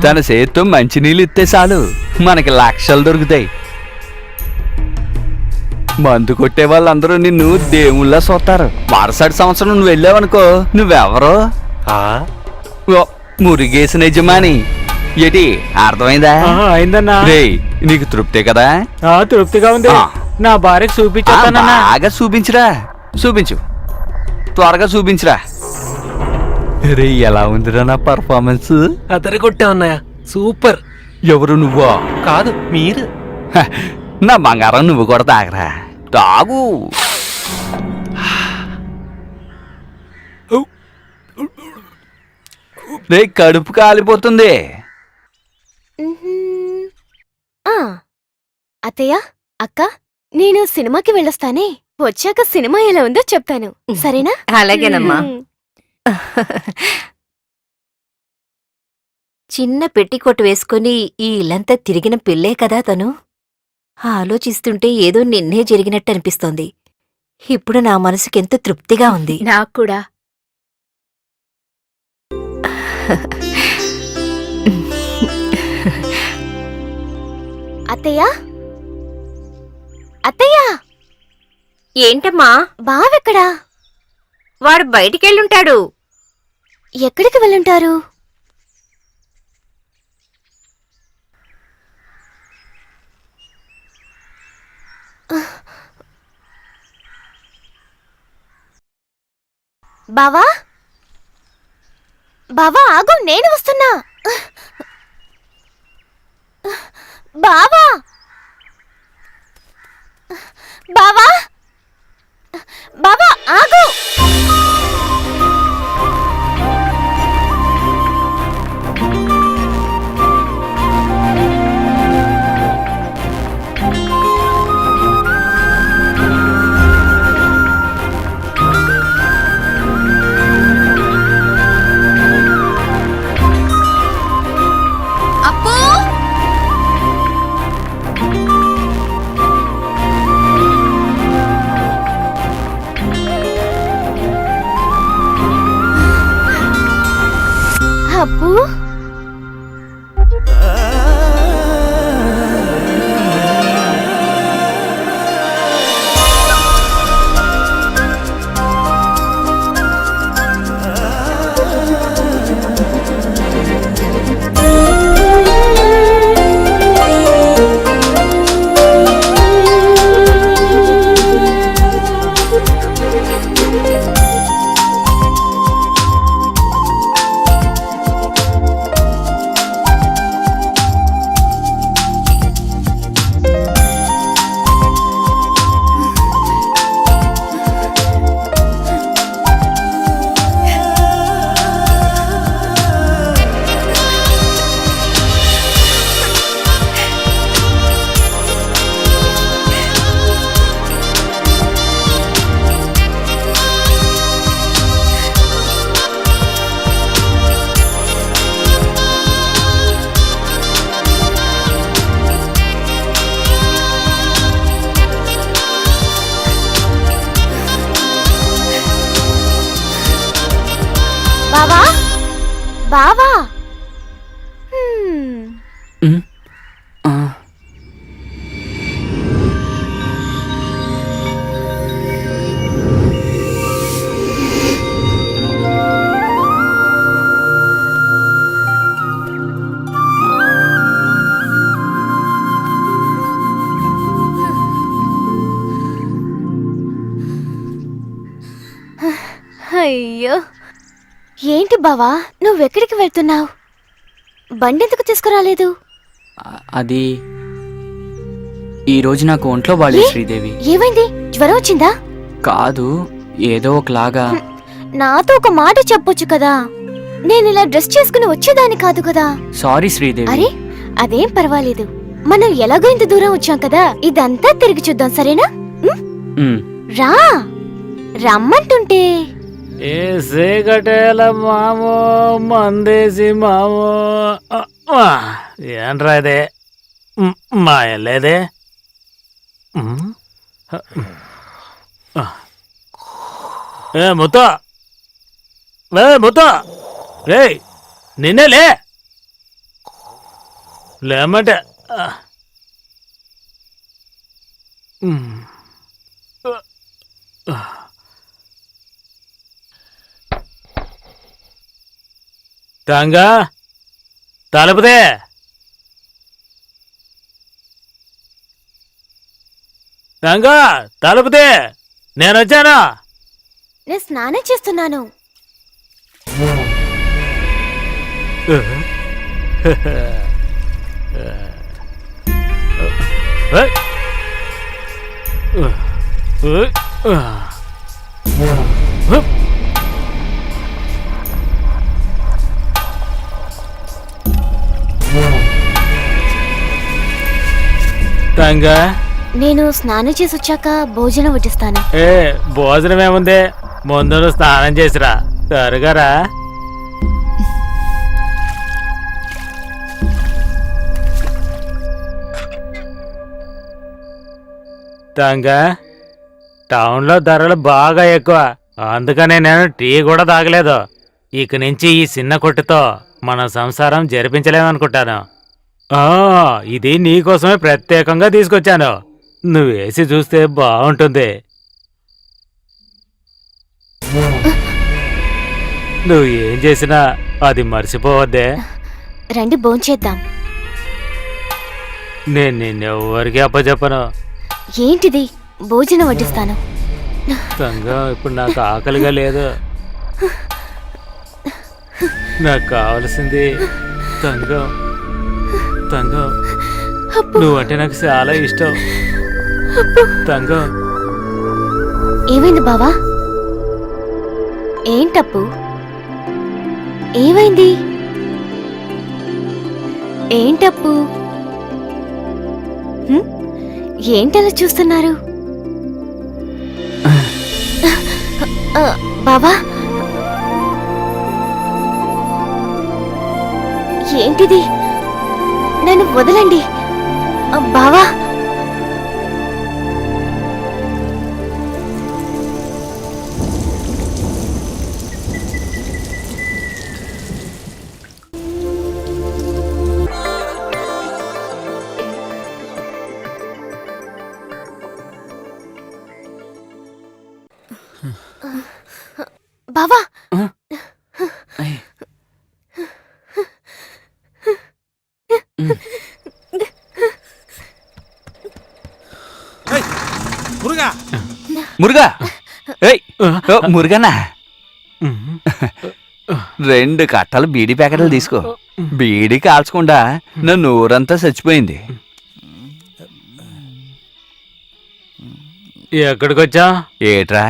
తన చేత్తో మంచినీళ్ళు ఇస్తే చాలు మనకి లక్షలు దొరుకుతాయి. మందు కొట్టే వాళ్ళందరూ నిన్ను దేవుళ్ళ చూస్తారు. మరుసటి సంవత్సరం నువ్వు వెళ్ళావనుకో, నువ్వెవరో ఆ? ఓ, మురిగేసిన యజమాని. ఏటి అర్థమైందా? అయిందన్నా. రేయ్ నీకు తృప్తే కదా? తృప్తిగా ఉంది. ఆ. నా భార్యకి చూపించేస్తానన్నా. బాగా చూపించురా, చూపించు, త్వరగా చూపించురా. రే ఎలా ఉందిరా నా పర్ఫార్మెన్స్? అతరి కొట్టే ఉన్నాయా? సూపర్. ఎవరు నువ్వా? కాదు మీరు. హ, నా బంగారం నువ్వు కూడా తాగరా, తాగు. రే కడుపు కాలిపోతుంది. ఆ, అత్తయ్య, అక్క, నేను సినిమాకి వెళ్ళొస్తానే. వచ్చాక సినిమా ఎలా ఉందో చెప్తాను, సరేనా? అలాగేనమ్మా. చిన్న పెట్టికొట్టు వేసుకుని ఈ ఇల్లంతా తిరిగిన పిల్లే కదా తను. ఆలోచిస్తుంటే ఏదో నిన్నే జరిగినట్టు అనిపిస్తోంది. ఇప్పుడు నా మనసుకెంతో తృప్తిగా ఉంది. నాకు కూడా. అత్తయ్య, అత్తయ్య, ఏంటమ్మా? బావెక్కడా? వాడు బయటికెళ్ళుంటాడు. ఎక్కడికి వెళ్ళుంటారు? బావా, బావా ఆగు, నేను వస్తున్నా. బావా, బావా, బావా ఆగు. అప్పు, బావా, బావా. ఆ, అయ్యో, ఏంటి బావా, నువ్వెక్కడికి వెళ్తున్నావు? బండెందుకు తీసుకురాలేదు? అది ఈ రోజు నాకు ఒంట్లో బాలేదు ఏ? శ్రీదేవి. ఏమైంది? జ్వరం వచ్చిందా? కాదు, ఏదో ఒకలాగా. నాతో ఒక మాట చెప్పొచ్చు కదా. నేను ఇలా డ్రెస్ చేసుకుని వచ్చేదాన్ని కాదు కదా. సారీ శ్రీదేవి. అరే అదేం పర్వాలేదు. మనం ఎలాగో ఇంత దూరం వచ్చాం కదా, ఇదంతా తిరిగి చూద్దాం, సరేనా? ఉమ్. రా, రమ్మంటుంటే. ఏ సేకటేల మామో మందేసి మామో ఏంట్రా ఇదే మాయలేదే ఏ ముత్త రే నిన్నే లేమంటే తంగా తలుపుదే. తంగా తలుపుదే, నేనొచ్చాను. నేను స్నానం చేస్తున్నాను. తంగా నేను స్నానం చేసి వచ్చాక భోజనం వడ్డిస్తాను. ఏ భోజనం ఏముంది, ముందు నువ్వు స్నానం చేసిరా, త్వరగారా. తంగా టౌన్లో ధరలు బాగా ఎక్కువ, అందుకనే నేను టీ కూడా తాగలేదు. ఇక నుంచి ఈ చిన్న కొట్టుతో మన సంసారం జరిపించలేమనుకుంటాను. ఇది నీకోసమే ప్రత్యేకంగా తీసుకొచ్చాను, నువ్వు వేసి చూస్తే బాగుంటుంది. నువ్వు ఏం చేసినా అది మర్చిపోవద్దే. రండి భోంచేద్దాం. నేను నిన్నెవ్వరికీ అప్పచెప్పను. ఏంటిది, భోజనం వడ్డిస్తాను. తంగా ఇప్పుడు నాకు ఆకలిగా లేదు, నాకు కావలసింది తంగం. తంగం నువ్వంటే నాకు చాలా ఇష్టం. తంగం ఏమైంది బావా? ఏంటప్పు, ఏమైంది? ఏంటప్పు, ఏంటలా చూస్తున్నారు? బావా ఏంటిది? నన్ను వదలండి బావా. బావా మురుగా, ఏయ్ మురుగన్నా, 2 కట్టలు బీడీ ప్యాకెట్లు తీసుకో. బీడీ కాల్చకుండా నా నోరంతా చచ్చిపోయింది. ఎక్కడికొచ్చా? ఏట్రా,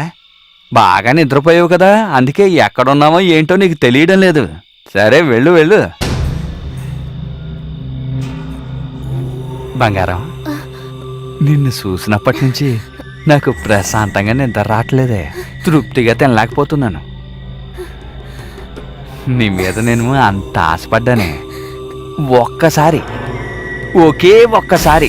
బాగా నిద్రపోయావు కదా, అందుకే ఎక్కడున్నామో ఏంటో నీకు తెలియడం లేదు. సరే వెళ్ళు వెళ్ళు. బంగారం, నిన్ను చూసినప్పటి నుంచి నాకు ప్రశాంతంగా నిద్ర రావట్లేదే, తృప్తిగా తినలేకపోతున్నాను. నీ మీద నేను అంత ఆశపడ్డానే. ఒక్కసారి, ఒకే ఒక్కసారి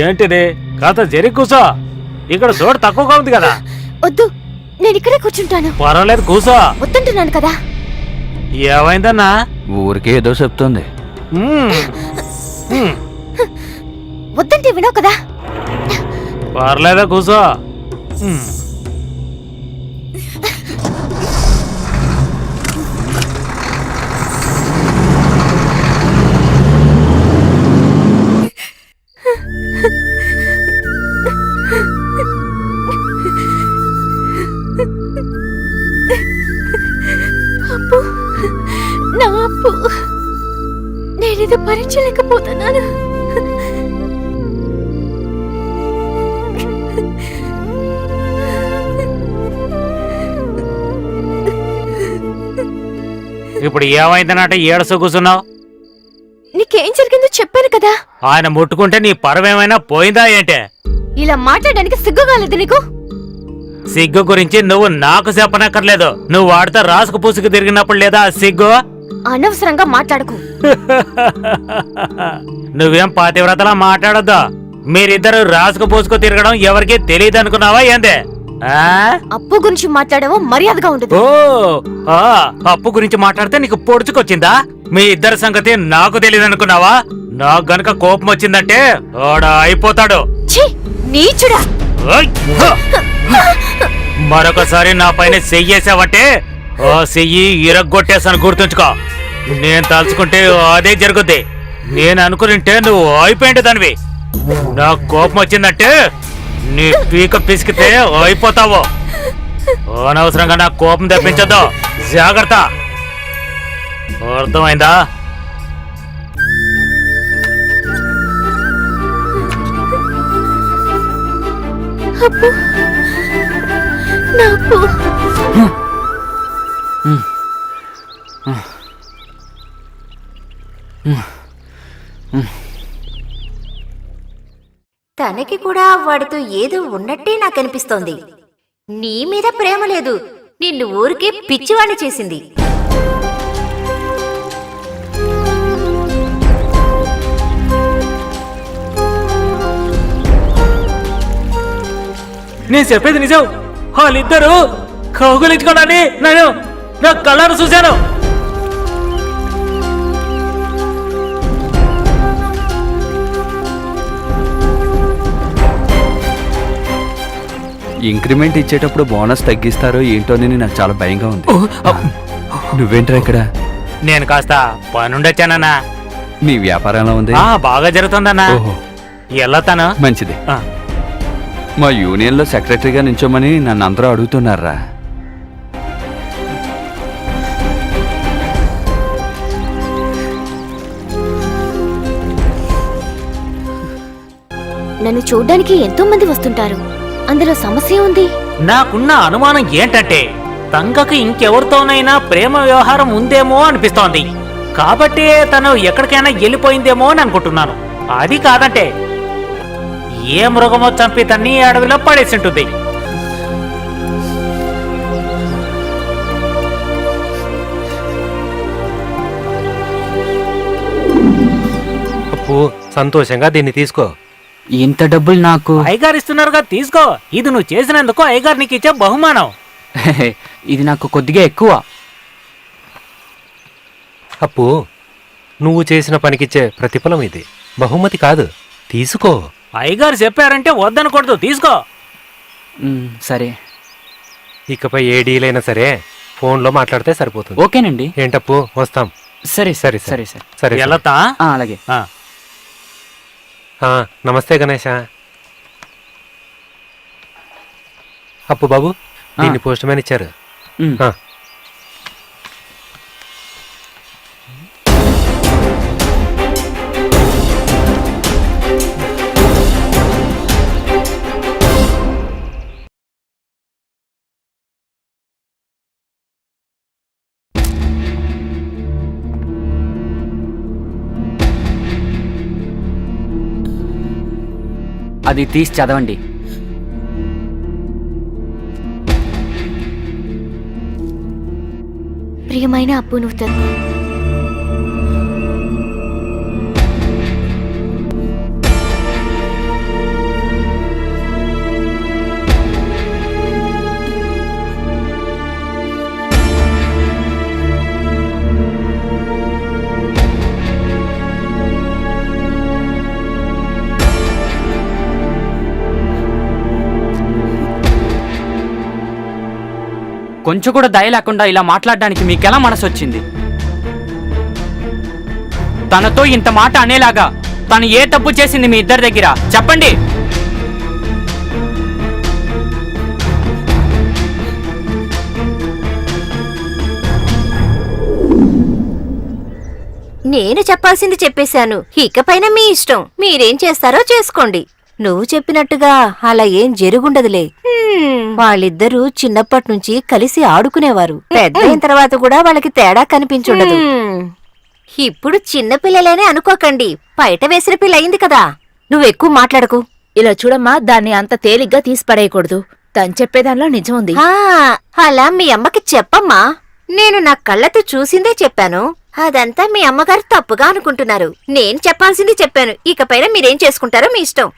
ఏంటిది కథ? జరి కూసో, ఇక్కడ చోటు తక్కువగా ఉంది కదా. వద్దు, నేను ఇక్కడే కూర్చుంటాను. పర్వాలేదు కూసో. వద్దంటున్నాను కదా. ఏమైందన్నా? ఊరికే ఏదో చెప్తుంది. వద్దంటే వినవు కదా. పర్లేదా కూసో. అప్పు, నా అప్పు, నేనిది భరించలేకపోతున్నాను. ఇప్పుడు ఏమైందనంటే ఏడస కూర్చున్నావు? నీకేం జరిగిందో చెప్పాను కదా. ఆయన ముట్టుకుంటే నీ పరమేమైనా పోయిందా ఏంటే? ఇలా మాట్లాడడానికి సిగ్గుగాలేదు నీకు? సిగ్గు గురించి నువ్వు నాకు చెప్పనక్కర్లేదు. నువ్వు వాడితో రాసుకు పూసుకు తిరిగినప్పుడు లేదా ఆ సిగ్గు? అనవసరంగా మాట్లాడకు. నువ్వేం పాతివ్రతలా మాట్లాడొద్దు. మీరిద్దరు రాసుకు పూసుకు తిరగడం ఎవరికీ తెలియదు అనుకున్నావా ఏందే? ఆ? అప్పు గురించి మాట్లాడావో మర్యాదగా ఉండదు. ఓ ఆ, అప్పు గురించి మాట్లాడితే నీకు పొడుచుకొచ్చిందా? మీ ఇద్దరి సంగతి నాకు తెలియదు అనుకున్నావా? నాకు గనక కోపం వచ్చిందంటే ఆడ అయిపోతాడు. ఛీ, నీచుడా. ఓయ్! హ! మరొకసారి నా పైన చెయ్యేసావంటే ఆ చెయ్యి ఇరగ్గొట్టేసాను, గుర్తుంచుకో. నేను తలుచుకుంటే అదే జరుగుద్ది. నేను అనుకునింటే నువ్వు అయిపోయింది దానివి. నాకు కోపం వచ్చిందంటే నీ పీక పిసికితే అయిపోతావు. అనవసరంగా నా కోపం తెప్పించొద్దు. జాగ్రత్త, అర్థమైందా? అప్పు, నా అప్పు. తనకి కూడా వాడితో ఏదో ఉన్నట్టే నాకనిపిస్తోంది. నీ మీద ప్రేమ లేదు, నిన్ను ఊరికే పిచ్చివాణ్ణి చేసింది. నేను చెప్పేది నిజం. వాళ్ళిద్దరూ కౌగులించుకోవడాన్ని నేను నా కళ్ళను చూశాను. ఇంక్రిమెంట్ ఇచ్చేటప్పుడు బోనస్ తగ్గిస్తారో ఏంటోనని నాకు చాలా భయంగా ఉంది. నువ్వేంట్రా ఇక్కడ? నేను కాస్త పనుండొచ్చానన్నా. నీ వ్యాపారంలో ఉంది? బాగా జరుగుతుందన్నా. ఓహో, వెళ్ళొస్తాను. మంచిది. మా యూనియన్లో సెక్రటరీగా నించోమని నన్ను అందరూ అడుగుతున్నారా? నన్ను చూడ్డానికి ఎంతో మంది వస్తుంటారు. అందులో సమస్య ఉంది. నాకున్న అనుమానం ఏంటంటే తంగకు ఇంకెవరితోనైనా ప్రేమ వ్యవహారం ఉందేమో అనిపిస్తోంది. కాబట్టి తను ఎక్కడికైనా వెళ్ళిపోయిందేమో అని అనుకుంటున్నాను. అది కాదంటే ఏ మృగమో చంపి తన్ని అడవిలో పడేసింటుంది. అప్పు, సంతోషంగా దీన్ని తీసుకో. ఇంత డబ్బులు నాకు అయ్యగారు ఇస్తున్నారుగా, తీసుకో. ఇది నువ్వు చేసినందుకు అయ్యగారు నీకు ఇచ్చే బహుమానం. ఇది నాకు కొద్దిగా ఎక్కువ. అప్పు, నువ్వు చేసిన పనికిచ్చే ప్రతిఫలం ఇది, బహుమతి కాదు. తీసుకో. అయ్యగారు చెప్పారంటే వద్దనకూడదు, తీసుకో. సరే, ఇకపై ఏ డీల్ అయినా సరే ఫోన్లో మాట్లాడితే సరిపోతుంది. ఓకేనండి. ఏంటప్పు, వస్తాం. సరే సరే సరే సరే సరే. వెళ్ళతా? అలాగే. నమస్తే గణేష. అప్పు బాబు, దీన్ని పోస్ట్ మ్యాన్ ఇచ్చారు. ఉమ్. ఆ. అది తీసి చదవండి. ప్రియమైన అప్పు, నువ్వు చదువు. కొంచెం కూడా దయ లేకుండా ఇలా మాట్లాడడానికి మీకెలా మనసు వచ్చింది? తనతో ఇంత మాట అనేలాగా తను ఏ తప్పు చేసింది మీ ఇద్దరి దగ్గర? చెప్పండి. నేను చెప్పాల్సింది చెప్పేశాను. ఇకపైన మీ ఇష్టం, మీరేం చేస్తారో చేసుకోండి. నువ్వు చెప్పినట్టుగా అలా ఏం జరుగుండదులే. వాళ్ళిద్దరూ చిన్నప్పటినుంచి కలిసి ఆడుకునేవారు. పెద్దయిన తర్వాత కూడా వాళ్ళకి తేడా కనిపించుండదు. ఇప్పుడు చిన్నపిల్లలేనే అనుకోకండి, బయట వేసిన పిల్ల అయింది కదా. నువ్వెక్కువ మాట్లాడకు. ఇలా చూడమ్మా, దాన్ని అంత తేలిగ్గా తీసి పడేయకూడదు. తను చెప్పేదానిలో నిజం ఉంది. అలా మీ అమ్మకి చెప్పమ్మా. నేను నా కళ్ళతో చూసిందే చెప్పాను. అదంతా మీ అమ్మగారు తప్పుగా అనుకుంటున్నారు. నేను చెప్పాల్సింది చెప్పాను. ఇకపైన మీరేం చేసుకుంటారో మీ ఇష్టం.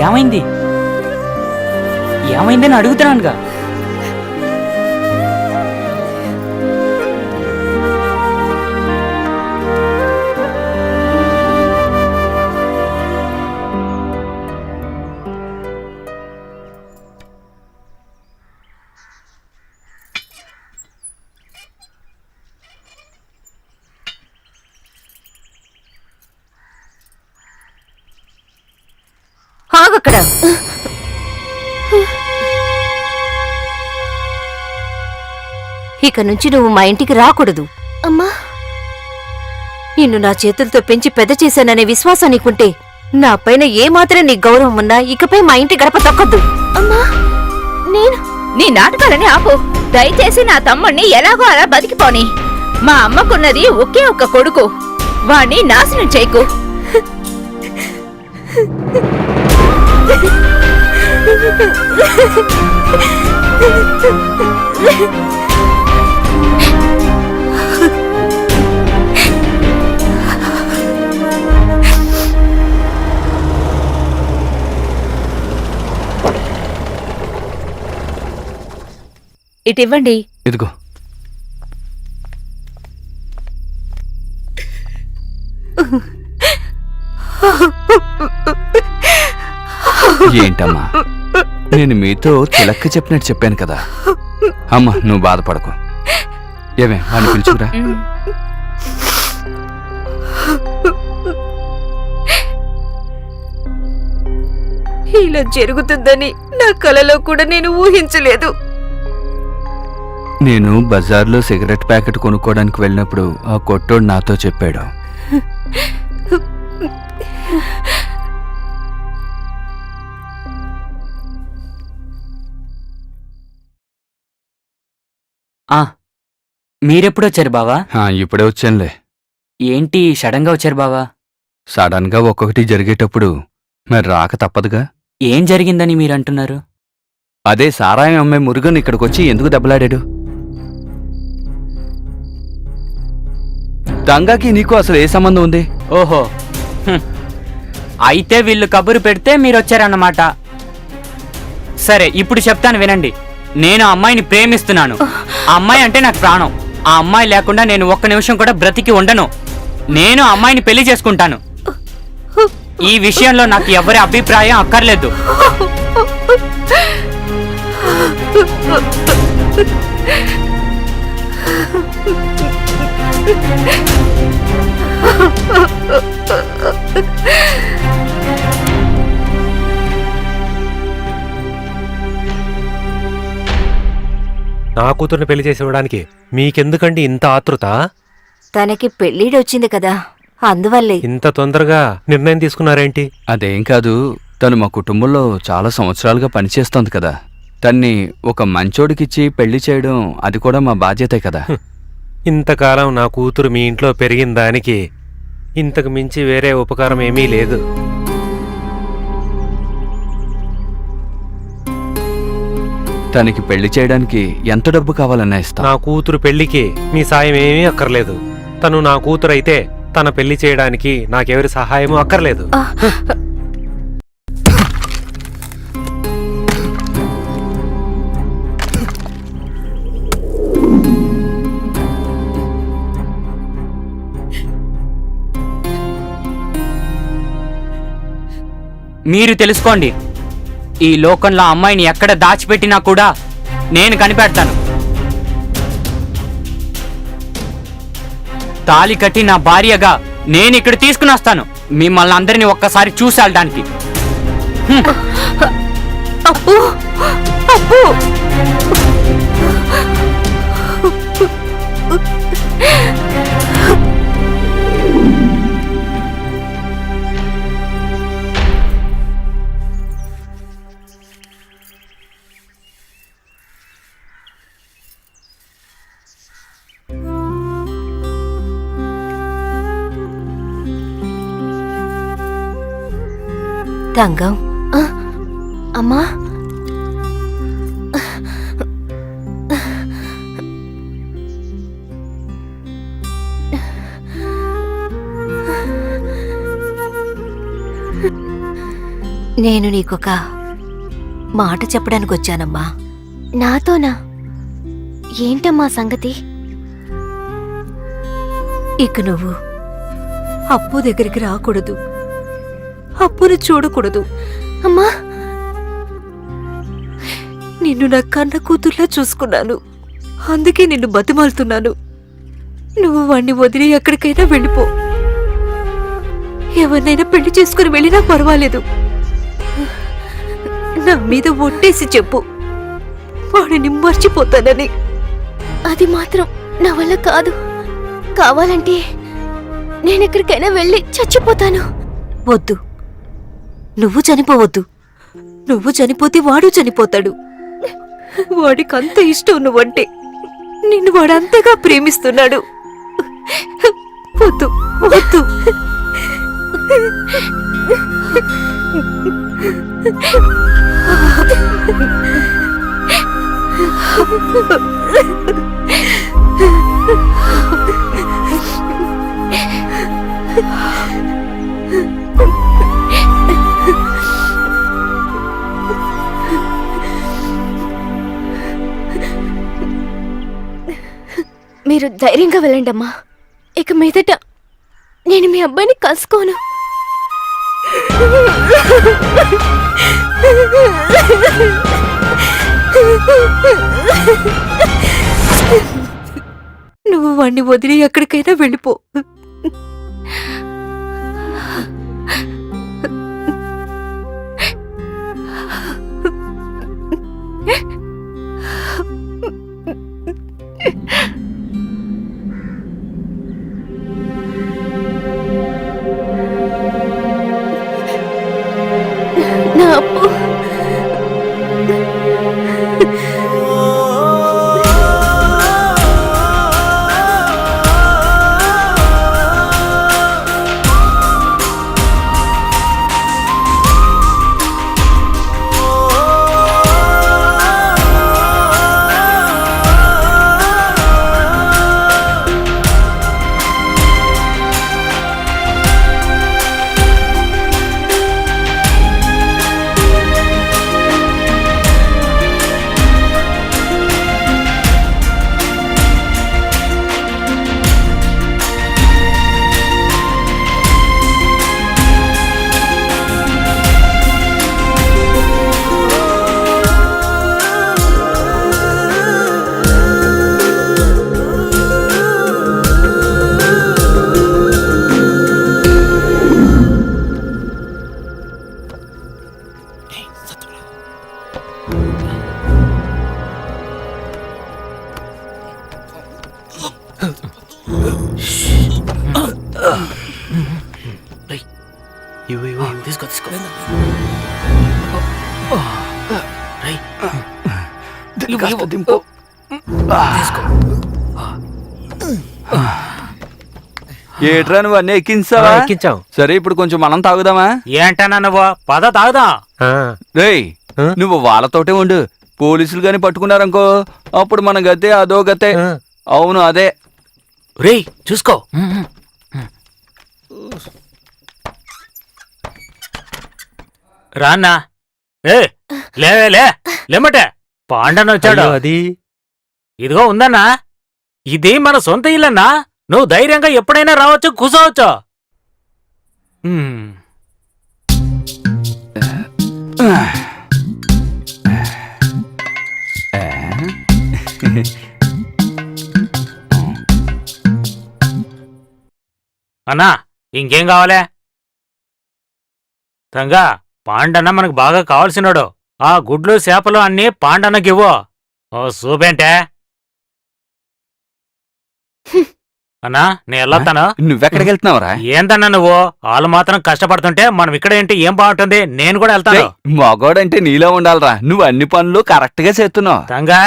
ఏమైంది? ఏమైందని అడుగుతున్నానుగా. ఆగక్కడ. ఇక నుంచి నువ్వు మా ఇంటికి రాకూడదు. అమ్మా, నిన్ను నా చేతులతో పెంచి పెద్ద చేశాననే విశ్వాసం నీకుంటే, నా పైన ఏమాత్రం నీ గౌరవం ఉన్నా ఇకపై మా ఇంటి గడప తొక్కద్దు. అమ్మా, నేను నీ నాటకాలని ఆపు. దయచేసి నా తమ్ముణ్ణి ఎలాగో అలా బతికిపోని. మా అమ్మకున్నది ఒకే ఒక్క కొడుకు. వాణ్ణి నాశనం చేయకు. ఇటివ్వండి. ఇదిగో. ఏంటమ్మా, నేను మీతో చిలక్క చెప్పినట్టు చెప్పాను కదా. అమ్మా, నువ్వు బాధపడకు. ఏమే, వాడిని పిలుచుకురా. ఇలా జరుగుతుందని నా కలలో కూడా నేను ఊహించలేదు. నేను బజార్లో సిగరెట్ ప్యాకెట్ కొనుక్కోవడానికి వెళ్ళినప్పుడు ఆ కొట్టోడు నాతో చెప్పాడు. మీరెప్పుడొచ్చారు బావా? ఇప్పుడే వచ్చానులే. ఏంటి సడన్ గా వచ్చారు బావా? సడన్ గా ఒక్కొక్కటి జరిగేటప్పుడు మరి రాక తప్పదుగా. ఏం జరిగిందని మీరంటున్నారు? అదే సారాయం అమ్మే మురుగన్ ఇక్కడికొచ్చి ఎందుకు దెబ్బలాడాడు? దంగాకి నీకు అసలు ఏ సంబంధం ఉంది? ఓహో, అయితే వీళ్ళు కబురు పెడితే మీరొచ్చారన్నమాట. సరే, ఇప్పుడు చెప్తాను వినండి. నేను ఆ అమ్మాయిని ప్రేమిస్తున్నాను. ఆ అమ్మాయి అంటే నాకు ప్రాణం. ఆ అమ్మాయి లేకుండా నేను ఒక్క నిమిషం కూడా బ్రతికి ఉండను. నేను ఆ అమ్మాయిని పెళ్లి చేసుకుంటాను. ఈ విషయంలో నాకు ఎవరి అభిప్రాయం అక్కర్లేదు. నా కూతుర్ని పెళ్లి చేసి ఇవ్వడానికి మీకెందుకండి ఇంత ఆతృత? తనకి పెళ్ళిడొచ్చింది కదా, అందువల్లే. ఇంత తొందరగా నిర్ణయం తీసుకున్నారేంటి? అదేం కాదు, తను మా కుటుంబంలో చాలా సంవత్సరాలుగా పనిచేస్తోంది కదా. తన్ని ఒక మంచోడికిచ్చి పెళ్లి చేయడం అది కూడా మా బాధ్యతే కదా. ఇంతకాలం నా కూతురు మీ ఇంట్లో పెరిగిన దానికి ఇంతకు మించి వేరే ఉపకారం ఏమీ లేదు. తనకి పెళ్లి చేయడానికి ఎంత డబ్బు కావాలన్నా ఇస్తా. నా కూతురు పెళ్లికి మీ సాయం ఏమీ అక్కర్లేదు. తను నా కూతురు అయితే తన పెళ్లి చేయడానికి నాకెవరి సహాయము అక్కర్లేదు. మీరు తెలుసుకోండి, ఈ లోకంలో అమ్మాయిని ఎక్కడ దాచిపెట్టినా కూడా నేను కనిపెడతాను. తాళి కట్టి నా భార్యగా నేను ఇక్కడ తీసుకుని వస్తాను. మిమ్మల్ని అందరినీ ఒక్కసారి చూసి వెళ్ళడానికి. అప్పు అప్పు తంగం, అమ్మా, నేను నీకొక మాట చెప్పడానికి వచ్చానమ్మా. నాతోనా? ఏంటమ్మా సంగతి? ఇక నువ్వు అప్పు దగ్గరికి రాకూడదు, అప్పును చూడకూడదు. అమ్మా, నిన్ను నా కన్న కూతుర్లా చూసుకున్నాను, అందుకే నిన్ను బతిమాలుతున్నాను. నువ్వు వాణ్ణి వదిలి ఎక్కడికైనా వెళ్ళిపో. ఎవరినైనా పెళ్లి చేసుకుని వెళ్ళినా పర్వాలేదు. నా మీద ఒట్టేసి చెప్పు, వాడిని మర్చిపోతానని. అది మాత్రం నా వల్ల కాదు. కావాలంటే నేనెక్కడికైనా వెళ్ళి చచ్చిపోతాను. వద్దు, నువ్వు చనిపోవద్దు. నువ్వు చనిపోతే వాడు చనిపోతాడు. వాడికంత ఇష్టం నువ్వంటే. నిన్ను వాడంతగా ప్రేమిస్తున్నాడు. వద్దు వద్దు. మీరు ధైర్యంగా వెళ్ళండి అమ్మా. ఇక మీదట నేను మీ అబ్బాయిని కలుసుకోను. నువ్వు వాణ్ణి వదిలి ఎక్కడికైనా వెళ్ళిపో. నా అప్పు ఏట్రా నువ్వు అన్నీ ఎక్కించావా? ఎక్కించాం. సరే ఇప్పుడు కొంచెం మనం తాగుదామా? ఏంటన్నా నువ్వు పద తాగుదాం. రేయ్, నువ్వు వాళ్ళతోటే ఉండు. పోలీసులు గాని పట్టుకున్నారనుకో, అప్పుడు మన గతే అదో గతే. అవును అదే. రేయ్ చూసుకో. రాన్నా ఏ లేవే లేమటే పాండన్న వచ్చాడు. అది ఇదిగో ఉందన్నా, ఇది మన సొంత ఇల్లన్నా. నువ్వు ధైర్యంగా ఎప్పుడైనా రావచ్చు, కూసోవచ్చు. అన్నా ఇంకేం కావాలే? తంగా పాండన్న మనకు బాగా కావాల్సినాడు. ఆ గుడ్లు చేపలు అన్నీ పాండన్నకివ్వు. ఓ సూపేంటే అన్నా నేను వెళ్ళొస్తాను. నువ్వెక్కడికి వెళ్తున్నావురా? ఏందన్నా నువ్వు? వాళ్ళు మాత్రం కష్టపడుతుంటే మనం ఇక్కడ ఏంటి ఏం బాగుంటుంది? నేను కూడా వెళ్తాను. మగోడంటే నీలో ఉండాలిరా. నువ్వు అన్ని పనులు కరెక్ట్ గా చేస్తున్నావు. తంగా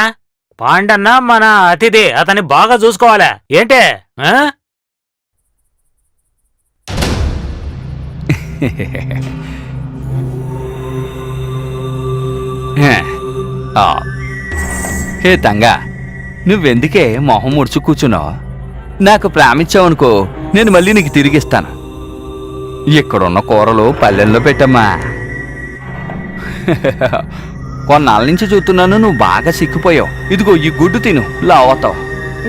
పాండన్న మన అతిథి, అతన్ని బాగా చూసుకోవాలా ఏంటే? హే తంగా, నువ్వెందుకే మొహం ముడుచు కూర్చున్నావు? నాకు ప్రేమించావనుకో, నేను మళ్ళీ నీకు తిరిగిస్తాను. ఇక్కడున్న కూరలు పల్లెల్లో పెట్టమ్మా. కొన్నాళ్ళ నుంచి చూస్తున్నాను, నువ్వు బాగా సిక్కిపోయావు. ఇదిగో ఈ గుడ్డు తిను, లావతావు.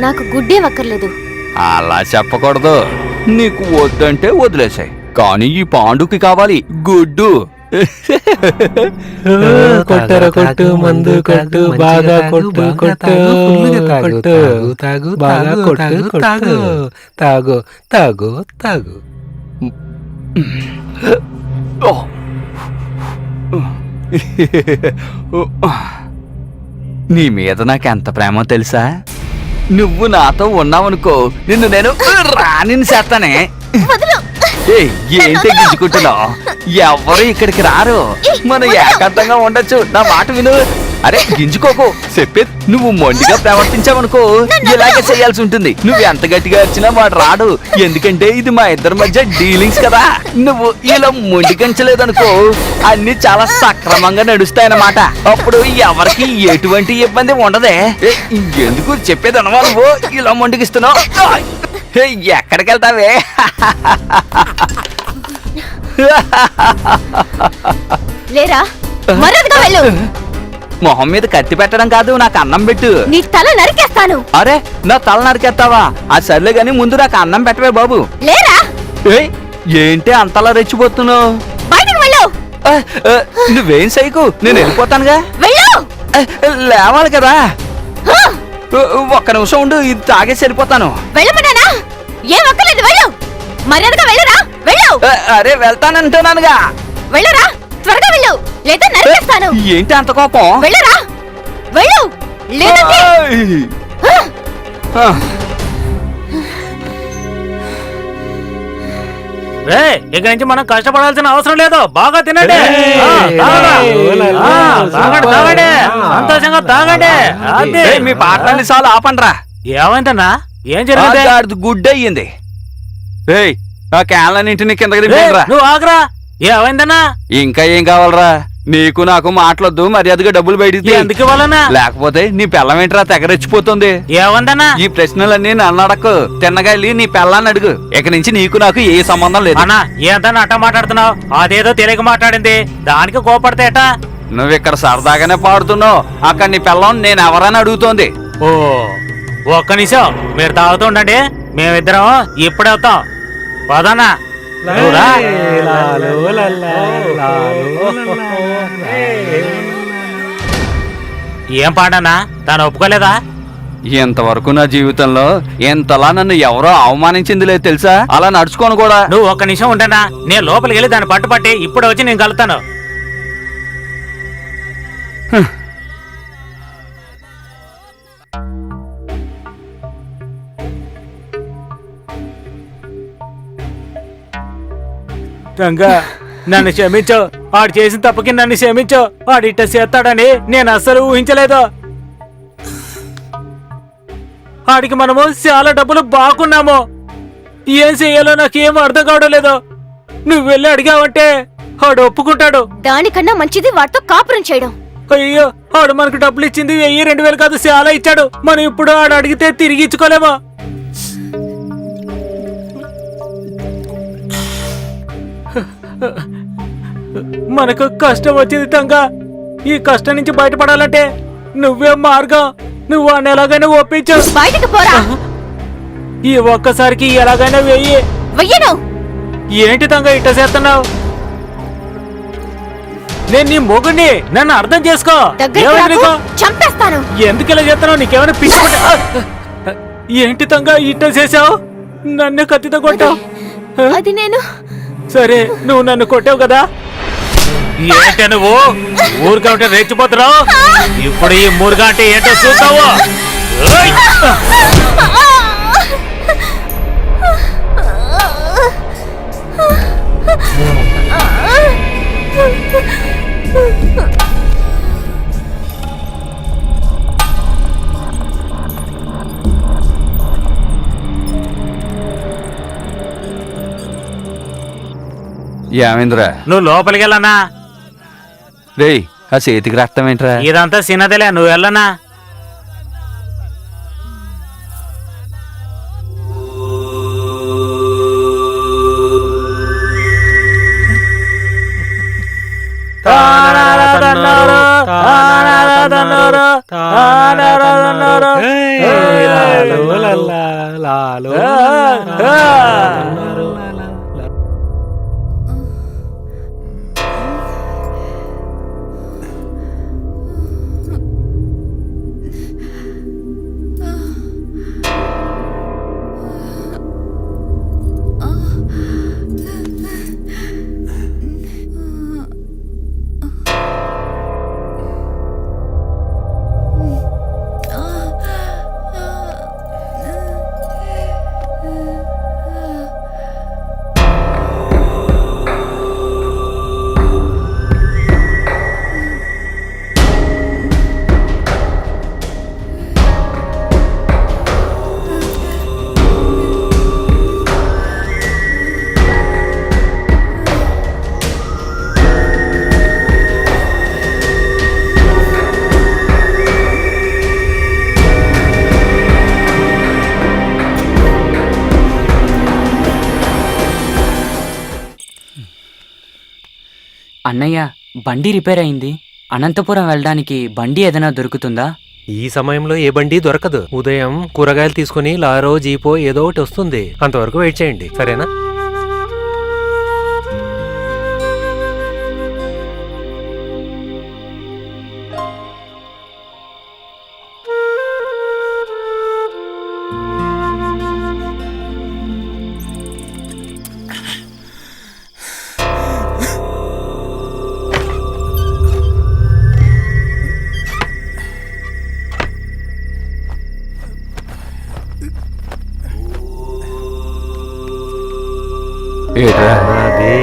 నాకు గుడ్డే వక్కర్లేదు. అలా చెప్పకూడదు. నీకు వద్దంటే వదిలేసాయి, కానీ ఈ పాండుకి కావాలి గుడ్డు. కొట్టర కొట్టు, మందు కొట్టు, బాగా కొట్టు కొట్టు కొట్టు, తాగు బాగా కొట్టు కొట్టు, తాగు తాగు తాగు. నీ మీద నాకెంత ప్రేమో తెలుసా? నువ్వు నాతో ఉన్నావనుకో, నిన్ను నేను రానిని చేస్తానే. ఏంటి గిచ్చుకుంటున్నావు? ఎవరు ఇక్కడికి రారు, మనం ఏకాంతంగా ఉండొచ్చు. నా మాట విను. అరే గింజుకోకు, చెప్పే. నువ్వు మొండిగా ప్రవర్తించావనుకో, ఇలాగే చేయాల్సి ఉంటుంది. నువ్వు ఎంత గట్టిగా వచ్చినా వాడు రాడు, ఎందుకంటే ఇది మా ఇద్దరి మధ్య డీలింగ్స్ కదా. నువ్వు ఇలా మొండికించలేదనుకో, అన్ని చాలా సక్రమంగా నడుస్తాయన్నమాట. అప్పుడు ఎవరికి ఎటువంటి ఇబ్బంది ఉండదే. ఎందుకు చెప్పేది అనవా నువ్వు ఇలా మొండికిస్తున్నావు? ఎక్కడికి వెళ్తావే? లేరా, మరొకటి వెళ్ళు. మొహం మీద కత్తి పెట్టడం కాదు, నాకు అన్నం పెట్టు. నీ తల నరికేస్తాను. అరే నా తల నరికేస్తావా? ఆ సర్లే గాని ముందు నాకు అన్నం పెట్టవే బాబు. లేరా, ఏయ్, ఏంటి అంతలా రెచ్చిపోతున్నావు? బయటకు వెళ్ళు. నువ్వేం సైకు, నేను వెళ్ళిపోతానుగా. వెళ్ళు. లేవాలి కదా. ఒక్క నిమిషం ఉండు, ఇది తాగేసి వెళ్ళిపోతాను. వెళ్ళమన్నానా? ఏం వక్కలేదు, వెళ్ళు. మర్యాదగా వెళ్ళరా, వెళ్ళు. అరే వెళ్తానంటున్నానుగా. వెళ్ళరా, త్వరగా వెళ్ళు, లేదా నరికేస్తాను. ఏంటి అంత కోపం? వెళ్ళరా, వెళ్ళు. లేదంటే రే ఇక నుంచి మనం కష్టపడాల్సిన అవసరం లేదు. బాగా తినండి, తాగండి, సంతోషంగా తాగండి. మీ పాటలన్నీ చాలు, ఆపండ్రా. ఏమైందన్నా? ఏం జరిగింది? గుడ్ అయ్యింది. ఏయ్, ఆ క్యాన్లన్నింటినీ కిందకి దింపేయండిరా. నువ్వు ఆగరా. ఏమైందన్నా? ఇంకా ఏం కావాలరా? నీకు నాకు మాట్లాడద్దు, మర్యాదగా డబ్బులు బయటికి తీ. ఎందుకు ఇవ్వాలన్నా? లేకపోతే నీ పెళ్ళమేంట్రా తెగరెచ్చిపోతుంది. ఏమందన్నా? ఈ ప్రశ్నలన్నీ నన్ను అడక్కు, తిన్నగా వెళ్ళి నీ పెళ్ళాన్ని అడుగు. ఇక నుంచి నీకు నాకు ఏ సంబంధం లేదు. అన్నా ఏంటన్నా అట్ట మాట్లాడుతున్నావు? అదేదో తెలియక మాట్లాడింది, దానికి కోపడితే ఎట్టా? నువ్వు ఇక్కడ సరదాగానే పాడుతున్నావు, అక్కడ నీ పెళ్ళం నేను ఎవరని అడుగుతోంది. ఓ ఒక్క నిమిషం మీరు తాగుతూ ఉండండి, మేమిద్దరం ఇప్పుడే వస్తాం. పదన్నా. ఏం పాడన్నా? తను ఒప్పుకోలేదా? ఇంతవరకు నా జీవితంలో ఇంతలా నన్ను ఎవరో అవమానించింది లేదు తెలుసా. అలా నడుచుకోను కూడా. నువ్వు ఒక్క నిమిషం ఉండనా, నేను లోపలికి వెళ్ళి దాన్ని పట్టుపట్టి ఇప్పుడు వచ్చి నేను కలుతాను. రంగా నన్ను క్షమించు, వాడు చేసిన తప్పకి నన్ను క్షమించు. వాడు ఇట్ట చేస్తాడని నేను అస్సలు ఊహించలేదు. వాడికి మనము చాలా డబ్బులు బాగున్నాము, ఏం చెయ్యాలో నాకేం అర్థం కావడం లేదు. నువ్వు వెళ్ళి అడిగావంటే వాడు ఒప్పుకుంటాడు. దానికన్నా మంచిది వాడితో కాపురం చేయడం. అయ్యో, వాడు మనకు డబ్బులు ఇచ్చింది 1000-2000 కాదు, చాలా ఇచ్చాడు. మనం ఇప్పుడు వాడు అడిగితే తిరిగి ఇచ్చుకోలేమా? మనకు కష్టం వచ్చింది తంగా. ఈ కష్టం నుంచి బయటపడాలంటే నువ్వే మార్గం. నువ్వు అని ఎలాగైనా ఒప్పించు. బయటకు పోరా. ఈ ఒక్కసారికి ఎలాగైనా వెయ్యి. వెయ్యను. ఏంటి తంగా ఇట్ట చేస్తున్నావు? నేను నీ మొగుడిని, నన్ను అర్థం చేసుకో. దగ్గరికి ఏమైంది రాకు, నీకు? చంపేస్తాను. ఎందుకు ఇలా చేస్తున్నావు? నీకేమైనా పిచ్చి? ఏంటి తంగా ఇట్ట చేసావు? నన్ను కత్తితో కొట్టావు. అది నేను సరే, నువ్వు నన్ను కొట్టావు కదా. ఏంటే నువ్వు ఊరుగా ఉంటే రెచ్చిపోతున్నావు? ఇప్పుడు ఈ మూరుగా అంటే ఏంటో చూస్తావు. ఏయ్! ఏమైందిరా? నువ్వు లోపలికి వెళ్ళనా? రేయ్, ఆ చేతికి రక్తం ఏంట్రా? ఇదంతా చిన్నదిలే, నువ్వు వెళ్ళనా? అన్నయ్య, బండి రిపేర్ అయింది. అనంతపురం వెళ్ళడానికి బండి ఏదైనా దొరుకుతుందా? ఈ సమయంలో ఏ బండి దొరకదు. ఉదయం కూరగాయలు తీసుకుని లారో జీపో ఏదో ఒకటి వస్తుంది. అంతవరకు వెయిట్ చేయండి, సరేనా? ఏట్రా? అదే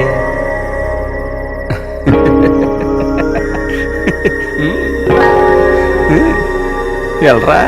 ఎల్రా?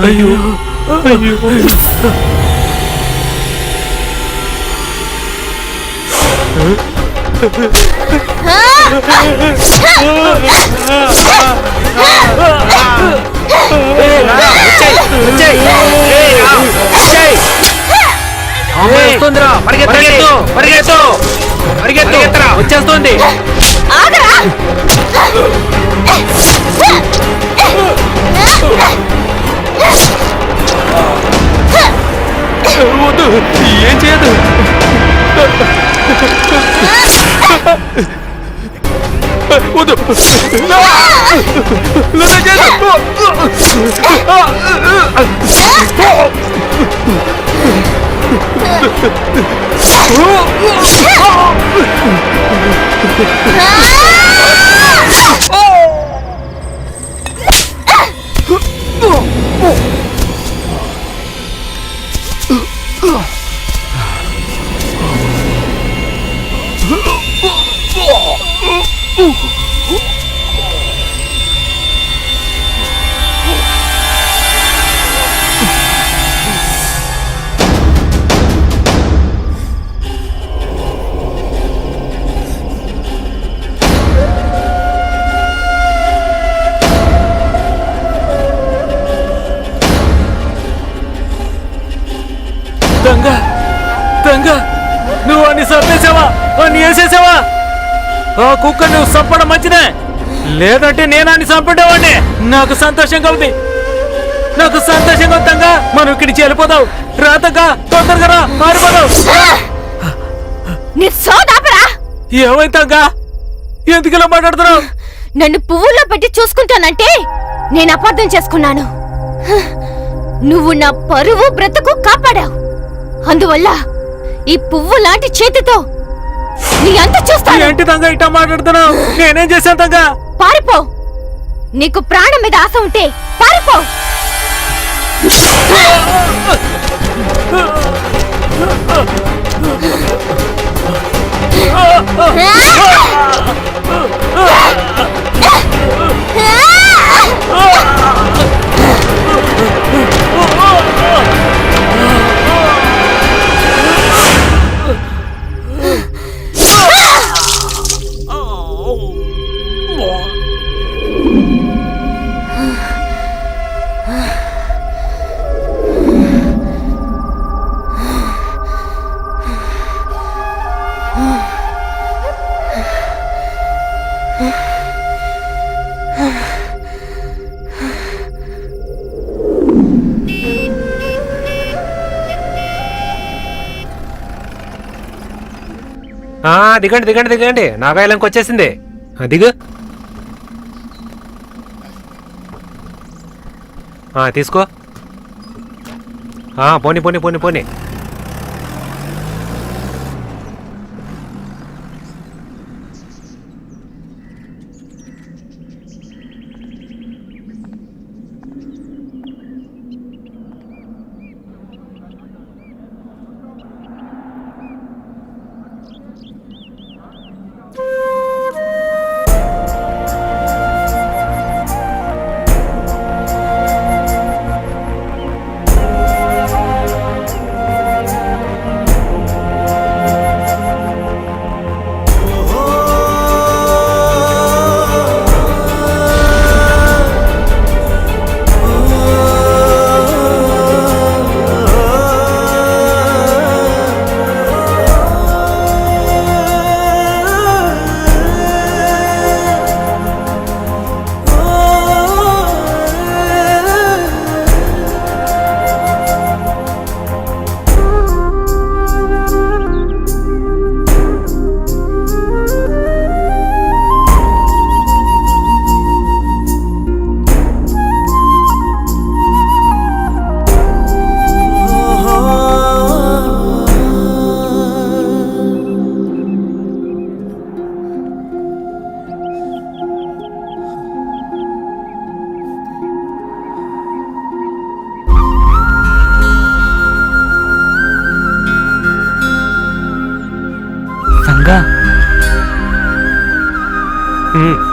అయ్యో అయ్యో వచ్చేస్తుంది. వద్దు, ఏం చేయదు. వద్దు, దొంగ దొంగ, నువ్వు అన్ని చంపేసావా? అన్ని వేసేసావా? ఆ కుక్క నువ్వు చంపడం మంచిదే, లేదంటే నేను అన్ని చంపేవాడిని. నాకు సంతోషంగా ఉంది, నాకు సంతోషంగా ఉందంగా. మనం ఇక్కడి నుంచి వెళ్ళిపోదావు. రాతగా తొందరగా రా, మారిపోదావు. నీ సోదాపరా! ఏమైందంగా? ఎందుకు ఇలా మాట్లాడుతున్నావు? నన్ను పువ్వుల్లో పెట్టి చూసుకుంటానంటే నేను అపార్థం చేసుకున్నాను. నువ్వు నా పరువు బ్రతుకు కాపాడావు. అందువల్ల ఈ పువ్వు లాంటి చేతితో నీ అంత చూస్తాను. ఏంటి తంగా ఇట్టా మాట్లాడుతున్నావు? నేనేం చేశాను తంగా? పారిపో. నీకు ప్రాణం మీద ఆశ ఉంటే పారిపో. దిగండి దిగండి దిగండి, నాగాయలంకి వచ్చేసింది. దిగు. తీసుకో. పోనీ పోనీ పోనీ పోనీ. ఉమ్.